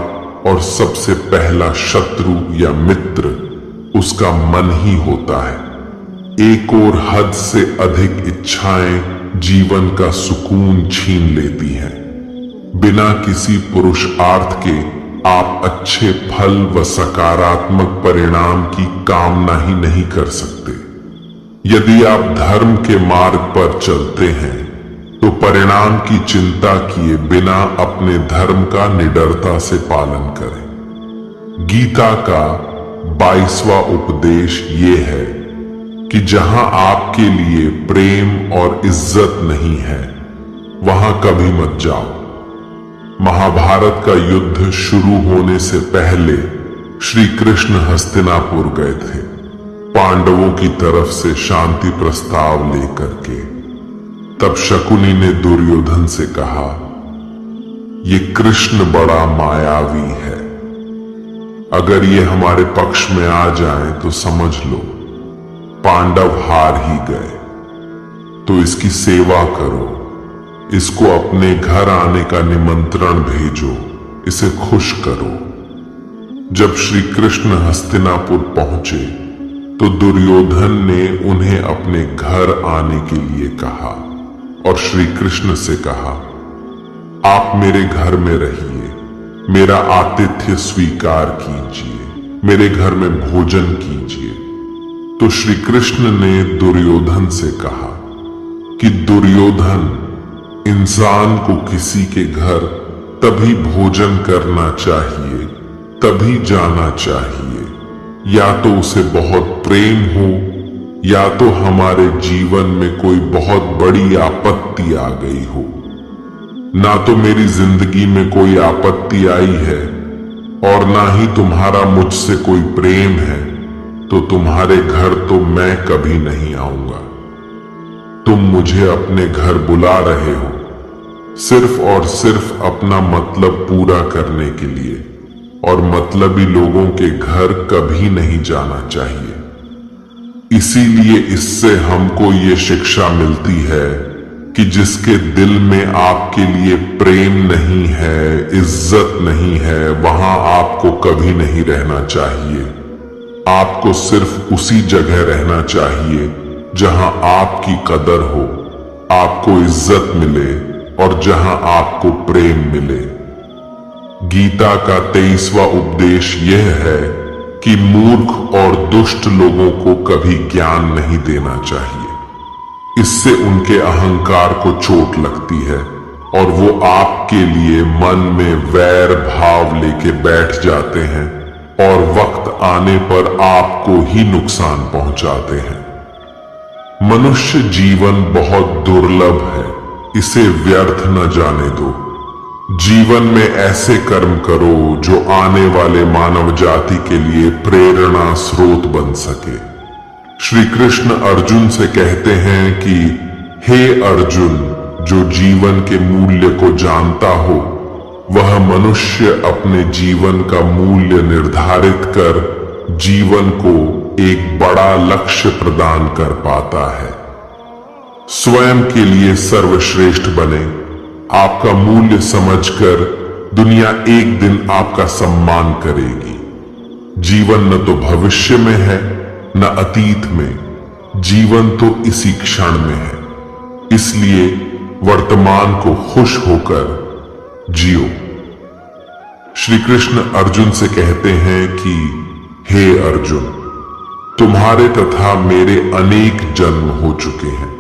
और सबसे पहला शत्रु या मित्र उसका मन ही होता है। एक और हद से अधिक इच्छाएं जीवन का सुकून छीन लेती हैं। बिना किसी पुरुषार्थ के आप अच्छे फल व सकारात्मक परिणाम की कामना ही नहीं कर सकते। यदि आप धर्म के मार्ग पर चलते हैं तो परिणाम की चिंता किए बिना अपने धर्म का निडरता से पालन करें। गीता का 22वां उपदेश ये है कि जहां आपके लिए प्रेम और इज्जत नहीं है, वहां कभी मत जाओ। महाभारत का युद्ध शुरू होने से पहले श्री कृष्ण हस्तिनापुर गए थे, पांडवों की तरफ से शांति प्रस्ताव लेकर के। तब शकुनी ने दुर्योधन से कहा, ये कृष्ण बड़ा मायावी है, अगर ये हमारे पक्ष में आ जाए तो समझ लो पांडव हार ही गए। तो इसकी सेवा करो, इसको अपने घर आने का निमंत्रण भेजो, इसे खुश करो। जब श्री कृष्ण हस्तिनापुर पहुंचे तो दुर्योधन ने उन्हें अपने घर आने के लिए कहा और श्री कृष्ण से कहा, आप मेरे घर में रहिए, मेरा आतिथ्य स्वीकार कीजिए, मेरे घर में भोजन कीजिए। तो श्री कृष्ण ने दुर्योधन से कहा कि दुर्योधन, इंसान को किसी के घर तभी भोजन करना चाहिए, तभी जाना चाहिए, या तो उसे बहुत प्रेम हो, या तो हमारे जीवन में कोई बहुत बड़ी आपत्ति आ गई हो। ना तो मेरी जिंदगी में कोई आपत्ति आई है और ना ही तुम्हारा मुझसे कोई प्रेम है, तो तुम्हारे घर तो मैं कभी नहीं आऊंगा। तुम मुझे अपने घर बुला रहे हो सिर्फ और सिर्फ अपना मतलब पूरा करने के लिए, और मतलबी लोगों के घर कभी नहीं जाना चाहिए। इसीलिए इससे हमको ये शिक्षा मिलती है कि जिसके दिल में आपके लिए प्रेम नहीं है, इज्जत नहीं है, वहां आपको कभी नहीं रहना चाहिए। आपको सिर्फ उसी जगह रहना चाहिए जहां आपकी कदर हो, आपको इज्जत मिले और जहां आपको प्रेम मिले। गीता का 23वां उपदेश यह है कि मूर्ख और दुष्ट लोगों को कभी ज्ञान नहीं देना चाहिए। इससे उनके अहंकार को चोट लगती है और वो आपके लिए मन में वैर भाव लेके बैठ जाते हैं और वक्त आने पर आपको ही नुकसान पहुंचाते हैं। मनुष्य जीवन बहुत दुर्लभ है, इसे व्यर्थ न जाने दो। जीवन में ऐसे कर्म करो जो आने वाले मानव जाति के लिए प्रेरणा स्रोत बन सके। श्री कृष्ण अर्जुन से कहते हैं कि हे अर्जुन, जो जीवन के मूल्य को जानता हो वह मनुष्य अपने जीवन का मूल्य निर्धारित कर जीवन को एक बड़ा लक्ष्य प्रदान कर पाता है। स्वयं के लिए सर्वश्रेष्ठ बने। आपका मूल्य समझकर दुनिया एक दिन आपका सम्मान करेगी। जीवन न तो भविष्य में है न अतीत में, जीवन तो इसी क्षण में है। इसलिए वर्तमान को खुश होकर जियो। श्री कृष्ण अर्जुन से कहते हैं कि हे अर्जुन, तुम्हारे तथा मेरे अनेक जन्म हो चुके हैं।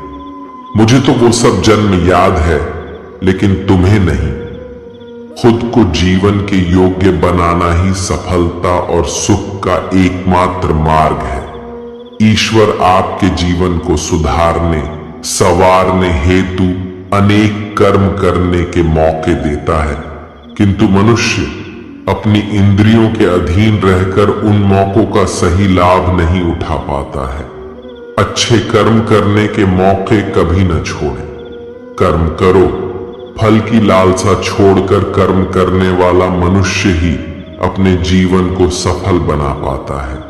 मुझे तो वो सब जन्म याद है, लेकिन तुम्हें नहीं। खुद को जीवन के योग्य बनाना ही सफलता और सुख का एकमात्र मार्ग है। ईश्वर आपके जीवन को सुधारने, संवारने हेतु अनेक कर्म करने के मौके देता है, किंतु मनुष्य अपनी इंद्रियों के अधीन रहकर उन मौकों का सही लाभ नहीं उठा पाता है। अच्छे कर्म करने के मौके कभी न छोड़ें। कर्म करो, फल की लालसा छोड़कर कर्म करने वाला मनुष्य ही अपने जीवन को सफल बना पाता है।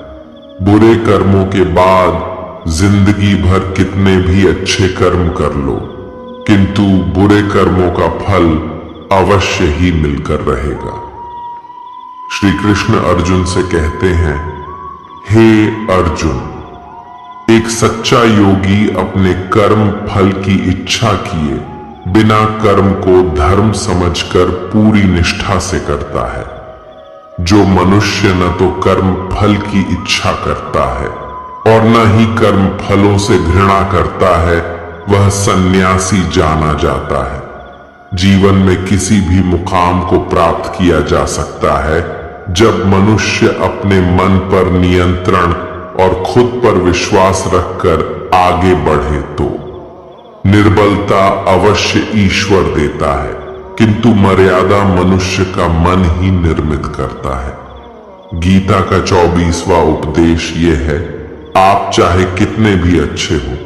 बुरे कर्मों के बाद जिंदगी भर कितने भी अच्छे कर्म कर लो, किंतु बुरे कर्मों का फल अवश्य ही मिलकर रहेगा। श्री कृष्ण अर्जुन से कहते हैं, हे अर्जुन, एक सच्चा योगी अपने कर्म फल की इच्छा किए बिना कर्म को धर्म समझकर पूरी निष्ठा से करता है। जो मनुष्य न तो कर्म फल की इच्छा करता है और न ही कर्म फलों से घृणा करता है, वह सन्यासी जाना जाता है। जीवन में किसी भी मुकाम को प्राप्त किया जा सकता है जब मनुष्य अपने मन पर नियंत्रण और खुद पर विश्वास रखकर आगे बढ़े तो। निर्बलता अवश्य ईश्वर देता है, किंतु मर्यादा मनुष्य का मन ही निर्मित करता है। गीता का 24वां उपदेश ये है, आप चाहे कितने भी अच्छे हो,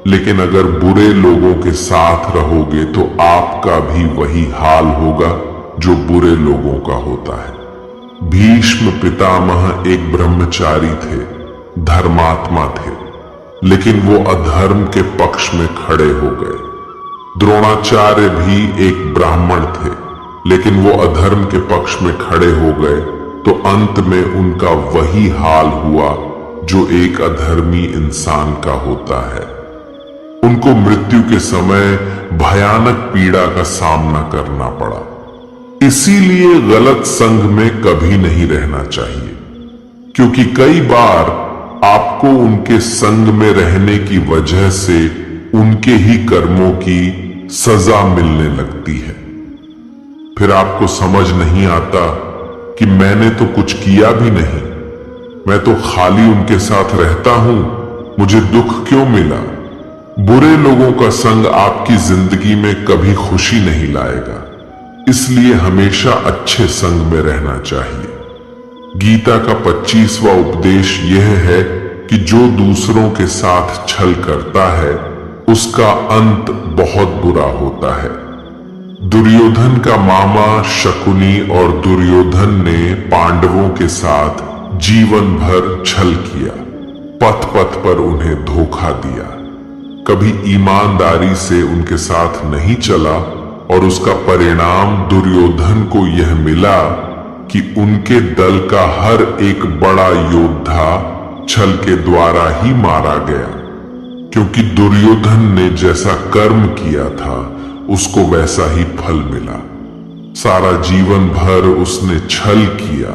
लेकिन अगर बुरे लोगों के साथ रहोगे तो आपका भी वही हाल होगा जो बुरे लोगों का होता है। भीष्म पितामह एक ब्रह्मचारी थे, धर्मात्मा थे, लेकिन वो अधर्म के पक्ष में खड़े हो गए। द्रोणाचार्य भी एक ब्राह्मण थे, लेकिन वो अधर्म के पक्ष में खड़े हो गए तो अंत में उनका वही हाल हुआ जो एक अधर्मी इंसान का होता है। उनको मृत्यु के समय भयानक पीड़ा का सामना करना पड़ा। इसीलिए गलत संग में कभी नहीं रहना चाहिए, क्योंकि कई बार आपको उनके संग में रहने की वजह से उनके ही कर्मों की सजा मिलने लगती है। फिर आपको समझ नहीं आता कि मैंने तो कुछ किया भी नहीं, मैं तो खाली उनके साथ रहता हूं, मुझे दुख क्यों मिला। बुरे लोगों का संग आपकी जिंदगी में कभी खुशी नहीं लाएगा, इसलिए हमेशा अच्छे संग में रहना चाहिए। गीता का 25वां उपदेश यह है कि जो दूसरों के साथ छल करता है उसका अंत बहुत बुरा होता है। दुर्योधन का मामा शकुनी और दुर्योधन ने पांडवों के साथ जीवन भर छल किया, पथ पथ पर उन्हें धोखा दिया, कभी ईमानदारी से उनके साथ नहीं चला और उसका परिणाम दुर्योधन को यह मिला कि उनके दल का हर एक बड़ा योद्धा छल के द्वारा ही मारा गया, क्योंकि दुर्योधन ने जैसा कर्म किया था उसको वैसा ही फल मिला। सारा जीवन भर उसने छल किया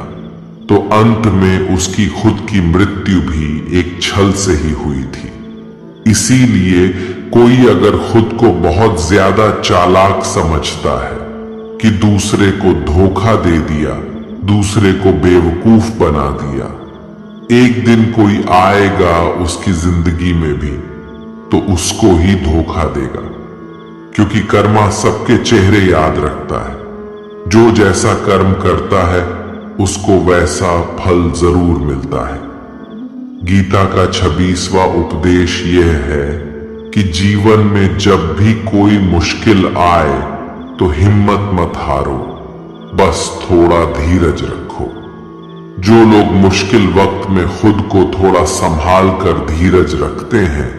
तो अंत में उसकी खुद की मृत्यु भी एक छल से ही हुई थी। इसीलिए कोई अगर खुद को बहुत ज्यादा चालाक समझता है कि दूसरे को धोखा दे दिया, दूसरे को बेवकूफ बना दिया, एक दिन कोई आएगा उसकी जिंदगी में भी तो उसको ही धोखा देगा, क्योंकि कर्मा सबके चेहरे याद रखता है। जो जैसा कर्म करता है उसको वैसा फल जरूर मिलता है। गीता का 26वां उपदेश यह है कि जीवन में जब भी कोई मुश्किल आए तो हिम्मत मत हारो, बस थोड़ा धीरज रखो। जो लोग मुश्किल वक्त में खुद को थोड़ा संभाल कर धीरज रखते हैं,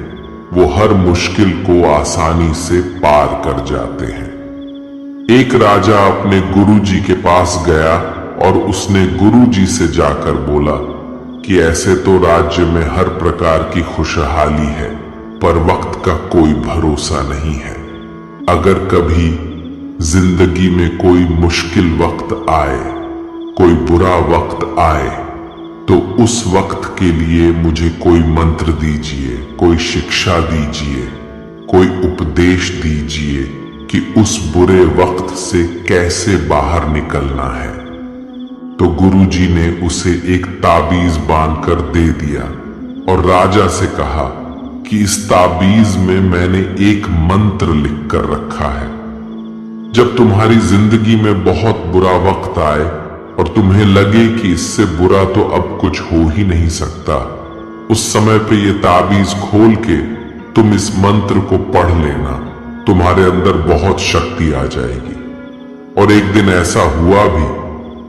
वो हर मुश्किल को आसानी से पार कर जाते हैं। एक राजा अपने गुरुजी के पास गया और उसने गुरुजी से जाकर बोला कि ऐसे तो राज्य में हर प्रकार की खुशहाली है, पर वक्त का कोई भरोसा नहीं है। अगर कभी जिंदगी में कोई मुश्किल वक्त आए, कोई बुरा वक्त आए, तो उस वक्त के लिए मुझे कोई मंत्र दीजिए, कोई शिक्षा दीजिए, कोई उपदेश दीजिए कि उस बुरे वक्त से कैसे बाहर निकलना है। तो गुरुजी ने उसे एक ताबीज बांधकर दे दिया और राजा से कहा कि इस ताबीज में मैंने एक मंत्र लिख कर रखा है। जब तुम्हारी जिंदगी में बहुत बुरा वक्त आए और तुम्हें लगे कि इससे बुरा तो अब कुछ हो ही नहीं सकता, उस समय पे ये ताबीज खोल के तुम इस मंत्र को पढ़ लेना, तुम्हारे अंदर बहुत शक्ति आ जाएगी। और एक दिन ऐसा हुआ भी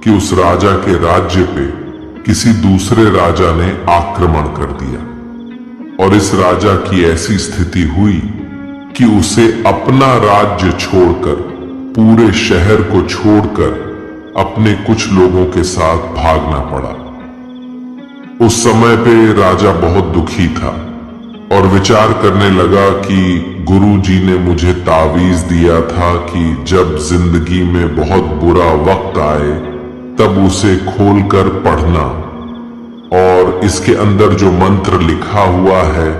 कि उस राजा के राज्य पे किसी दूसरे राजा ने आक्रमण कर दिया और इस राजा की ऐसी स्थिति हुई कि उसे अपना राज्य छोड़कर, पूरे शहर को छोड़कर अपने कुछ लोगों के साथ भागना पड़ा। उस समय पे राजा बहुत दुखी था और विचार करने लगा कि गुरुजी ने मुझे तावीज दिया था कि जब जिंदगी में बहुत बुरा वक्त आए तब उसे खोलकर पढ़ना, और इसके अंदर जो मंत्र लिखा हुआ है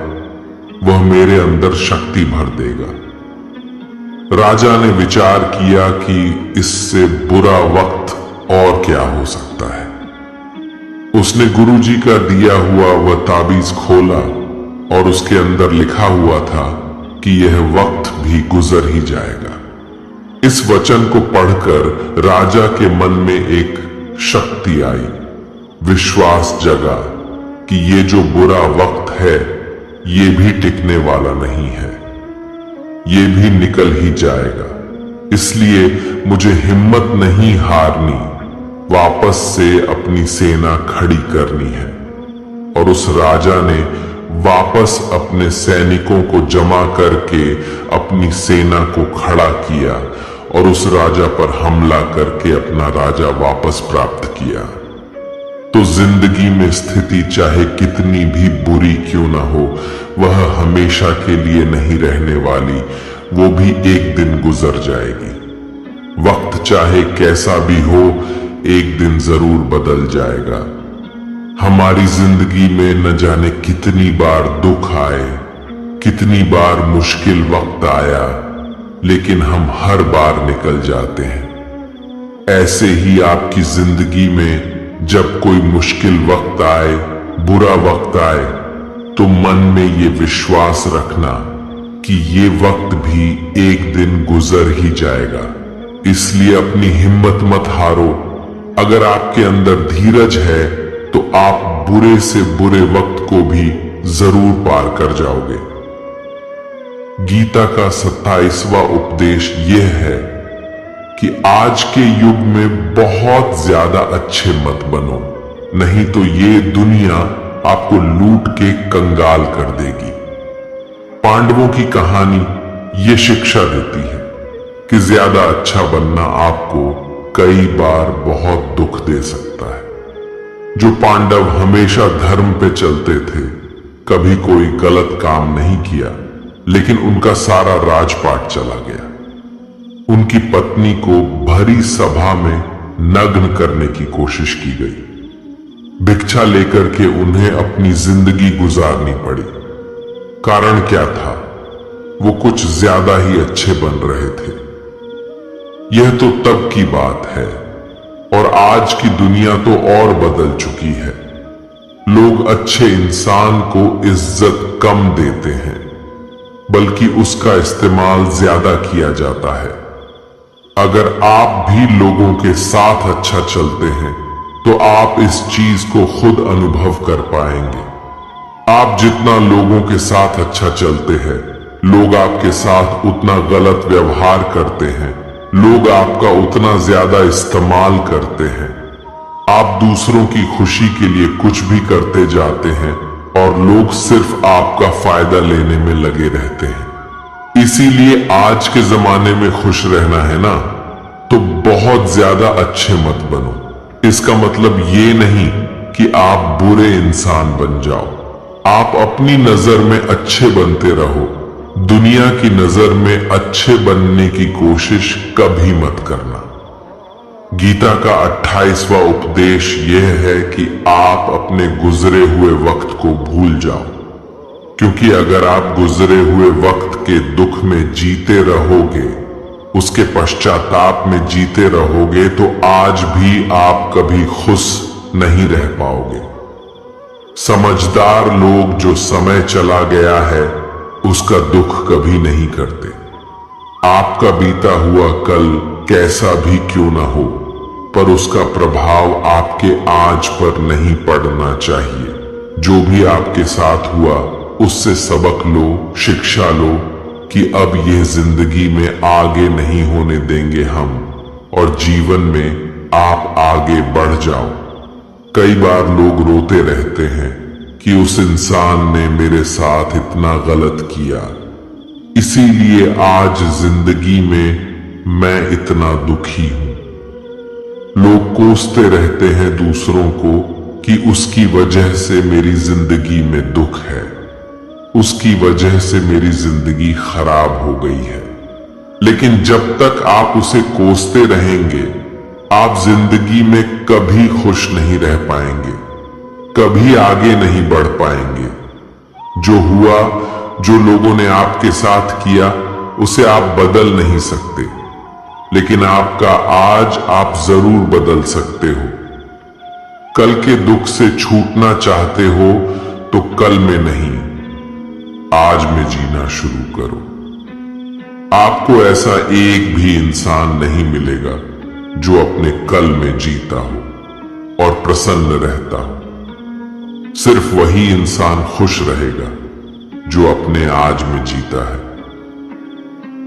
वह मेरे अंदर शक्ति भर देगा। राजा ने विचार किया कि इससे बुरा वक्त और क्या हो सकता है। उसने गुरुजी का दिया हुआ वह ताबीज खोला और उसके अंदर लिखा हुआ था कि यह वक्त भी गुजर ही जाएगा। इस वचन को पढ़कर राजा के मन में एक शक्ति आई, विश्वास जगा कि ये जो बुरा वक्त है ये भी टिकने वाला नहीं है, ये भी निकल ही जाएगा। इसलिए मुझे हिम्मत नहीं हारनी, वापस से अपनी सेना खड़ी करनी है। और उस राजा ने वापस अपने सैनिकों को जमा करके अपनी सेना को खड़ा किया और उस राजा पर हमला करके अपना राजा वापस प्राप्त किया। तो जिंदगी में स्थिति चाहे कितनी भी बुरी क्यों ना हो, वह हमेशा के लिए नहीं रहने वाली, वो भी एक दिन गुजर जाएगी। वक्त चाहे कैसा भी हो, एक दिन जरूर बदल जाएगा। हमारी जिंदगी में न जाने कितनी बार दुख आए, कितनी बार मुश्किल वक्त आया, लेकिन हम हर बार निकल जाते हैं। ऐसे ही आपकी जिंदगी में जब कोई मुश्किल वक्त आए, बुरा वक्त आए, तो मन में ये विश्वास रखना कि ये वक्त भी एक दिन गुजर ही जाएगा। इसलिए अपनी हिम्मत मत हारो। अगर आपके अंदर धीरज है तो आप बुरे से बुरे वक्त को भी जरूर पार कर जाओगे। गीता का 27वां उपदेश यह है कि आज के युग में बहुत ज्यादा अच्छे मत बनो, नहीं तो ये दुनिया आपको लूट के कंगाल कर देगी। पांडवों की कहानी ये शिक्षा देती है कि ज्यादा अच्छा बनना आपको कई बार बहुत दुख दे सकता है। जो पांडव हमेशा धर्म पे चलते थे, कभी कोई गलत काम नहीं किया, लेकिन उनका सारा राजपाट चला गया। उनकी पत्नी को भरी सभा में नग्न करने की कोशिश की गई। भिक्षा लेकर के उन्हें अपनी जिंदगी गुजारनी पड़ी। कारण क्या था? वो कुछ ज्यादा ही अच्छे बन रहे थे। यह तो तब की बात है, और आज की दुनिया तो और बदल चुकी है। लोग अच्छे इंसान को इज्जत कम देते हैं, बल्कि उसका इस्तेमाल ज्यादा किया जाता है। अगर आप भी लोगों के साथ अच्छा चलते हैं तो आप इस चीज को खुद अनुभव कर पाएंगे। आप जितना लोगों के साथ अच्छा चलते हैं, लोग आपके साथ उतना गलत व्यवहार करते हैं, लोग आपका उतना ज्यादा इस्तेमाल करते हैं। आप दूसरों की खुशी के लिए कुछ भी करते जाते हैं और लोग सिर्फ आपका फायदा लेने में लगे रहते हैं। इसीलिए आज के जमाने में खुश रहना है ना, तो बहुत ज्यादा अच्छे मत बनो। इसका मतलब ये नहीं कि आप बुरे इंसान बन जाओ। आप अपनी नजर में अच्छे बनते रहो। दुनिया की नजर में अच्छे बनने की कोशिश कभी मत करना। गीता का 28वां उपदेश यह है कि आप अपने गुजरे हुए वक्त को भूल जाओ, क्योंकि अगर आप गुजरे हुए वक्त के दुख में जीते रहोगे, उसके पश्चाताप में जीते रहोगे, तो आज भी आप कभी खुश नहीं रह पाओगे। समझदार लोग जो समय चला गया है उसका दुख कभी नहीं करते। आपका बीता हुआ कल कैसा भी क्यों ना हो, पर उसका प्रभाव आपके आज पर नहीं पड़ना चाहिए। जो भी आपके साथ हुआ उससे सबक लो, शिक्षा लो कि अब यह जिंदगी में आगे नहीं होने देंगे हम, और जीवन में आप आगे बढ़ जाओ। कई बार लोग रोते रहते हैं कि उस इंसान ने मेरे साथ इतना गलत किया, इसीलिए आज जिंदगी में मैं इतना दुखी हूं। लोग कोसते रहते हैं दूसरों को कि उसकी वजह से मेरी जिंदगी में दुख है, उसकी वजह से मेरी जिंदगी खराब हो गई है। लेकिन जब तक आप उसे कोसते रहेंगे, आप जिंदगी में कभी खुश नहीं रह पाएंगे, कभी आगे नहीं बढ़ पाएंगे। जो हुआ, जो लोगों ने आपके साथ किया, उसे आप बदल नहीं सकते, लेकिन आपका आज आप जरूर बदल सकते हो। कल के दुख से छूटना चाहते हो तो कल में नहीं, आज में जीना शुरू करो। आपको ऐसा एक भी इंसान नहीं मिलेगा जो अपने कल में जीता हो और प्रसन्न रहता हो। सिर्फ वही इंसान खुश रहेगा जो अपने आज में जीता है।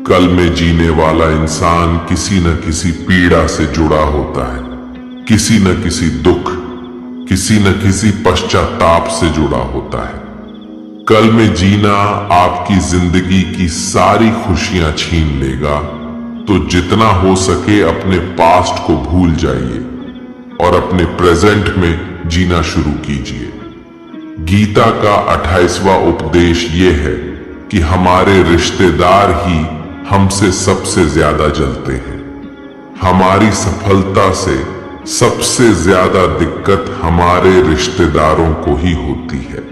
कल में जीने वाला इंसान किसी न किसी पीड़ा से जुड़ा होता है, किसी न किसी दुख, किसी न किसी पश्चाताप से जुड़ा होता है। कल में जीना आपकी जिंदगी की सारी खुशियां छीन लेगा, तो जितना हो सके अपने पास्ट को भूल जाइए और अपने प्रेजेंट में जीना शुरू कीजिए। गीता का 28वां उपदेश ये है कि हमारे रिश्तेदार ही हमसे सबसे ज्यादा जलते हैं। हमारी सफलता से सबसे ज्यादा दिक्कत हमारे रिश्तेदारों को ही होती है।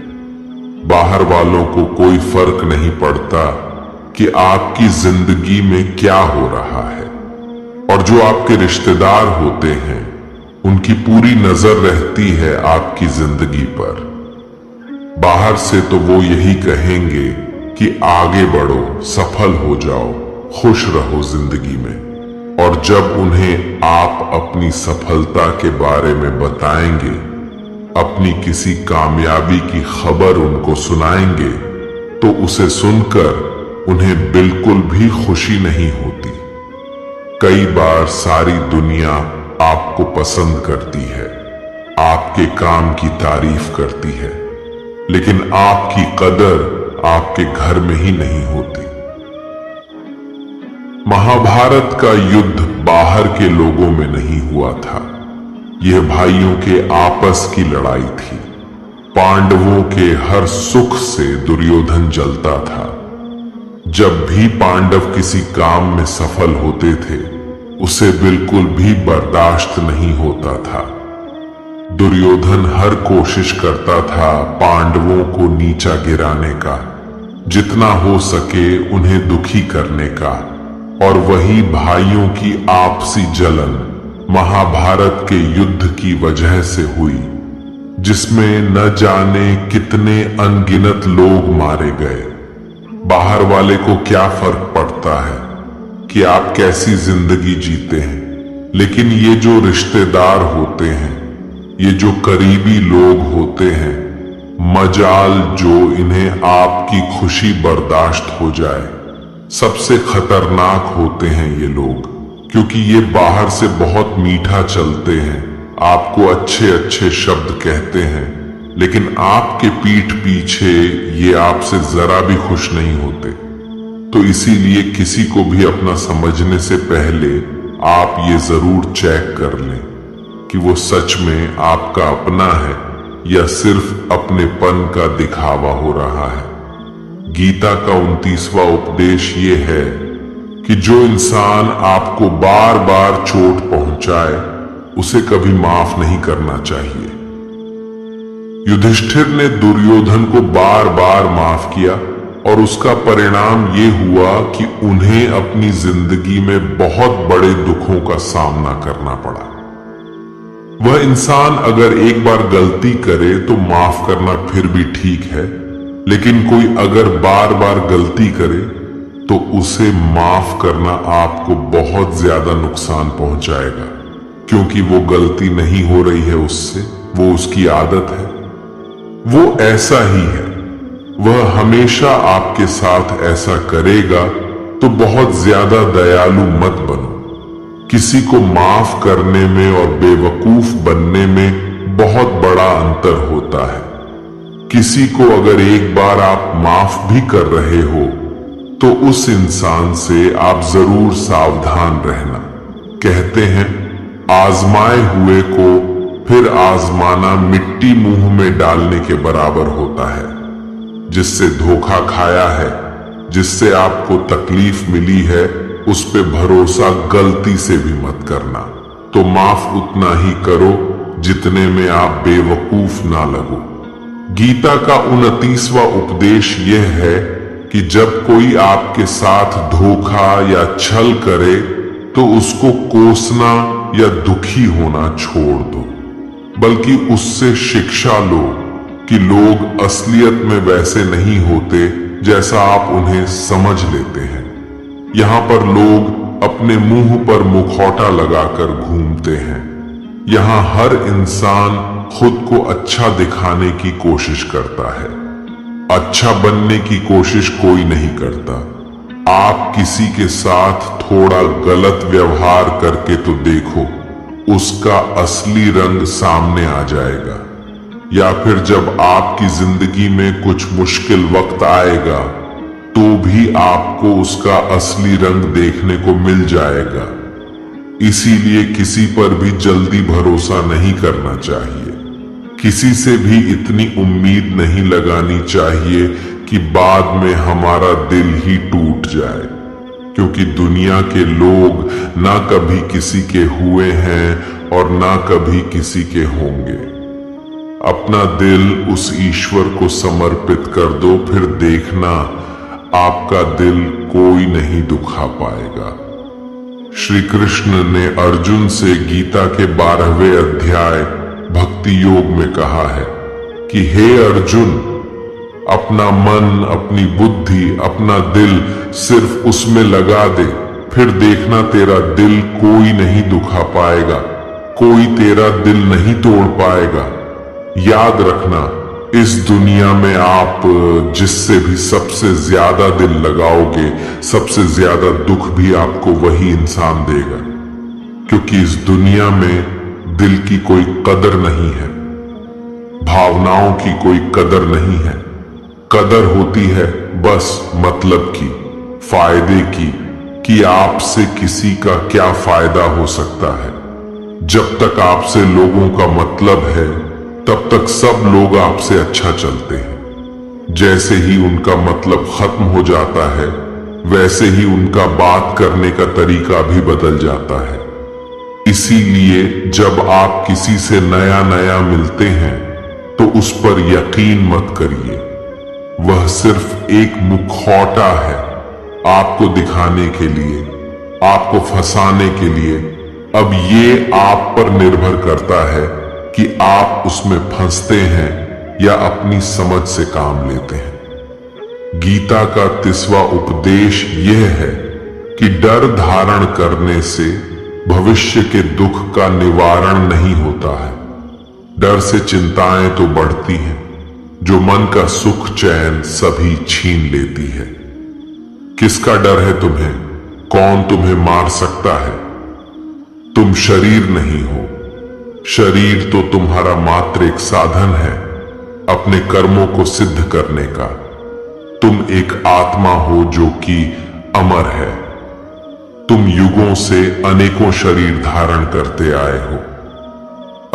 बाहर वालों को कोई फर्क नहीं पड़ता कि आपकी जिंदगी में क्या हो रहा है, और जो आपके रिश्तेदार होते हैं उनकी पूरी नजर रहती है आपकी जिंदगी पर। बाहर से तो वो यही कहेंगे कि आगे बढ़ो, सफल हो जाओ, खुश रहो जिंदगी में, और जब उन्हें आप अपनी सफलता के बारे में बताएंगे, अपनी किसी कामयाबी की खबर उनको सुनाएंगे, तो उसे सुनकर उन्हें बिल्कुल भी खुशी नहीं होती। कई बार सारी दुनिया आपको पसंद करती है, आपके काम की तारीफ करती है, लेकिन आपकी कदर आपके घर में ही नहीं होती। महाभारत का युद्ध बाहर के लोगों में नहीं हुआ था, यह भाइयों के आपस की लड़ाई थी। पांडवों के हर सुख से दुर्योधन जलता था। जब भी पांडव किसी काम में सफल होते थे, उसे बिल्कुल भी बर्दाश्त नहीं होता था। दुर्योधन हर कोशिश करता था पांडवों को नीचा गिराने का, जितना हो सके उन्हें दुखी करने का, और वही भाइयों की आपसी जलन महाभारत के युद्ध की वजह से हुई, जिसमें न जाने कितने अनगिनत लोग मारे गए। बाहर वाले को क्या फर्क पड़ता है कि आप कैसी जिंदगी जीते हैं, लेकिन ये जो रिश्तेदार होते हैं, ये जो करीबी लोग होते हैं, मजाल जो इन्हें आपकी खुशी बर्दाश्त हो जाए। सबसे खतरनाक होते हैं ये लोग, क्योंकि ये बाहर से बहुत मीठा चलते हैं, आपको अच्छे अच्छे शब्द कहते हैं, लेकिन आपके पीठ पीछे ये आपसे जरा भी खुश नहीं होते। तो इसीलिए किसी को भी अपना समझने से पहले आप ये जरूर चेक कर लें कि वो सच में आपका अपना है या सिर्फ अपनेपन का दिखावा हो रहा है। गीता का 29वां उपदेश ये है कि जो इंसान आपको बार बार चोट पहुंचाए उसे कभी माफ नहीं करना चाहिए। युधिष्ठिर ने दुर्योधन को बार बार माफ किया और उसका परिणाम ये हुआ कि उन्हें अपनी जिंदगी में बहुत बड़े दुखों का सामना करना पड़ा। वह इंसान अगर एक बार गलती करे तो माफ करना फिर भी ठीक है, लेकिन कोई अगर बार बार गलती करे तो उसे माफ करना आपको बहुत ज्यादा नुकसान पहुंचाएगा, क्योंकि वो गलती नहीं हो रही है उससे, वो उसकी आदत है, वो ऐसा ही है, वह हमेशा आपके साथ ऐसा करेगा। तो बहुत ज्यादा दयालु मत बनो। किसी को माफ करने में और बेवकूफ बनने में बहुत बड़ा अंतर होता है। किसी को अगर एक बार आप माफ भी कर रहे हो तो उस इंसान से आप जरूर सावधान रहना। कहते हैं आजमाए हुए को फिर आजमाना मिट्टी मुंह में डालने के बराबर होता है। जिससे धोखा खाया है, जिससे आपको तकलीफ मिली है, उस पे भरोसा गलती से भी मत करना। तो माफ उतना ही करो जितने में आप बेवकूफ ना लगो। गीता का 29वां उपदेश यह है कि जब कोई आपके साथ धोखा या छल करे तो उसको कोसना या दुखी होना छोड़ दो, बल्कि उससे शिक्षा लो कि लोग असलियत में वैसे नहीं होते जैसा आप उन्हें समझ लेते हैं। यहाँ पर लोग अपने मुंह पर मुखौटा लगाकर घूमते हैं। यहाँ हर इंसान खुद को अच्छा दिखाने की कोशिश करता है, अच्छा बनने की कोशिश कोई नहीं करता। आप किसी के साथ थोड़ा गलत व्यवहार करके तो देखो, उसका असली रंग सामने आ जाएगा। या फिर जब आपकी जिंदगी में कुछ मुश्किल वक्त आएगा तो भी आपको उसका असली रंग देखने को मिल जाएगा। इसीलिए किसी पर भी जल्दी भरोसा नहीं करना चाहिए। किसी से भी इतनी उम्मीद नहीं लगानी चाहिए कि बाद में हमारा दिल ही टूट जाए, क्योंकि दुनिया के लोग ना कभी किसी के हुए हैं और ना कभी किसी के होंगे। अपना दिल उस ईश्वर को समर्पित कर दो, फिर देखना आपका दिल कोई नहीं दुखा पाएगा। श्री कृष्ण ने अर्जुन से गीता के 12वें अध्याय भक्ति योग में कहा है कि हे अर्जुन, अपना मन, अपनी बुद्धि, अपना दिल सिर्फ उसमें लगा दे, फिर देखना तेरा दिल कोई नहीं दुखा पाएगा, कोई तेरा दिल नहीं तोड़ पाएगा। याद रखना, इस दुनिया में आप जिससे भी सबसे ज्यादा दिल लगाओगे, सबसे ज्यादा दुख भी आपको वही इंसान देगा, क्योंकि इस दुनिया में दिल की कोई कदर नहीं है, भावनाओं की कोई कदर नहीं है। कदर होती है बस मतलब की, फायदे की, कि आपसे किसी का क्या फायदा हो सकता है। जब तक आपसे लोगों का मतलब है तब तक सब लोग आपसे अच्छा चलते हैं। जैसे ही उनका मतलब खत्म हो जाता है वैसे ही उनका बात करने का तरीका भी बदल जाता है। इसीलिए जब आप किसी से नया नया मिलते हैं तो उस पर यकीन मत करिए, वह सिर्फ एक मुखौटा है आपको दिखाने के लिए, आपको फंसाने के लिए। अब ये आप पर निर्भर करता है कि आप उसमें फंसते हैं या अपनी समझ से काम लेते हैं। गीता का 30वां उपदेश यह है कि डर धारण करने से भविष्य के दुख का निवारण नहीं होता है। डर से चिंताएं तो बढ़ती हैं, जो मन का सुख चैन सभी छीन लेती है। किसका डर है तुम्हें? कौन तुम्हें मार सकता है? तुम शरीर नहीं हो। शरीर तो तुम्हारा मात्र एक साधन है अपने कर्मों को सिद्ध करने का। तुम एक आत्मा हो जो कि अमर है। तुम युगों से अनेकों शरीर धारण करते आए हो।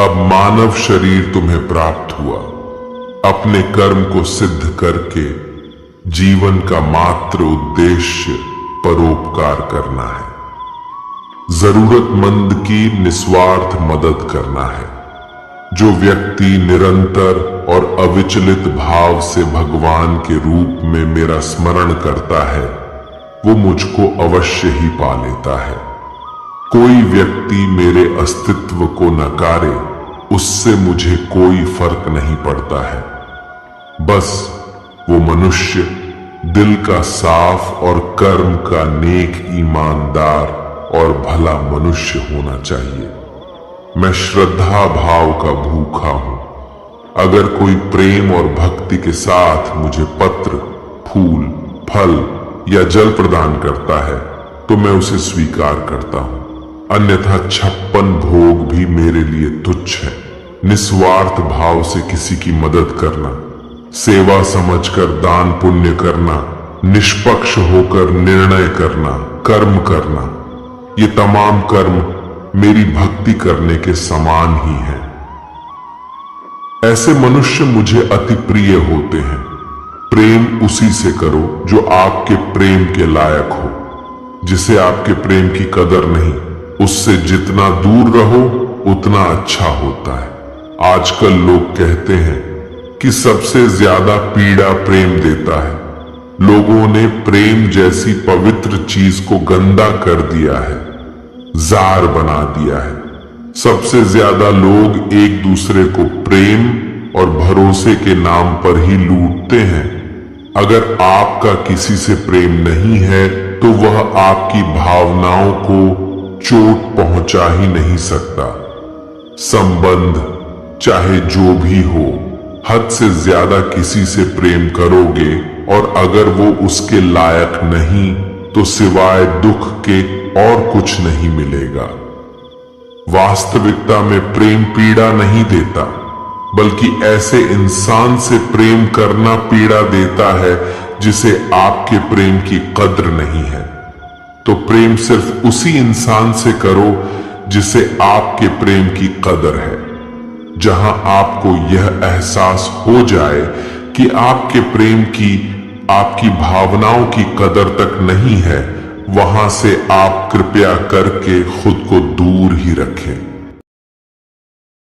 अब मानव शरीर तुम्हें प्राप्त हुआ। अपने कर्म को सिद्ध करके जीवन का मात्र उद्देश्य परोपकार करना है। जरूरतमंद की निस्वार्थ मदद करना है। जो व्यक्ति निरंतर और अविचलित भाव से भगवान के रूप में मेरा स्मरण करता है वो मुझको अवश्य ही पा लेता है। कोई व्यक्ति मेरे अस्तित्व को नकारे उससे मुझे कोई फर्क नहीं पड़ता है। बस वो मनुष्य दिल का साफ और कर्म का नेक, ईमानदार और भला मनुष्य होना चाहिए। मैं श्रद्धा भाव का भूखा हूं। अगर कोई प्रेम और भक्ति के साथ मुझे पत्र, फूल, फल या जल प्रदान करता है तो मैं उसे स्वीकार करता हूं। अन्यथा 56 भोग भी मेरे लिए तुच्छ है। निस्वार्थ भाव से किसी की मदद करना, सेवा समझकर दान पुण्य करना, निष्पक्ष होकर निर्णय करना, कर्म करना, ये तमाम कर्म मेरी भक्ति करने के समान ही हैं। ऐसे मनुष्य मुझे अति प्रिय होते हैं। प्रेम उसी से करो जो आपके प्रेम के लायक हो। जिसे आपके प्रेम की कदर नहीं, उससे जितना दूर रहो उतना अच्छा होता है। आजकल लोग कहते हैं कि सबसे ज्यादा पीड़ा प्रेम देता है। लोगों ने प्रेम जैसी पवित्र चीज को गंदा कर दिया है, जार बना दिया है। सबसे ज्यादा लोग एक दूसरे को प्रेम और भरोसे के नाम पर ही लूटते हैं। अगर आपका किसी से प्रेम नहीं है तो वह आपकी भावनाओं को चोट पहुंचा ही नहीं सकता। संबंध चाहे जो भी हो, हद से ज्यादा किसी से प्रेम करोगे और अगर वो उसके लायक नहीं तो सिवाय दुख के और कुछ नहीं मिलेगा। वास्तविकता में प्रेम पीड़ा नहीं देता, बल्कि ऐसे इंसान से प्रेम करना पीड़ा देता है जिसे आपके प्रेम की कद्र नहीं है। तो प्रेम सिर्फ उसी इंसान से करो जिसे आपके प्रेम की कदर है। जहां आपको यह एहसास हो जाए कि आपके प्रेम की, आपकी भावनाओं की कदर तक नहीं है, वहां से आप कृपया करके खुद को दूर ही रखें।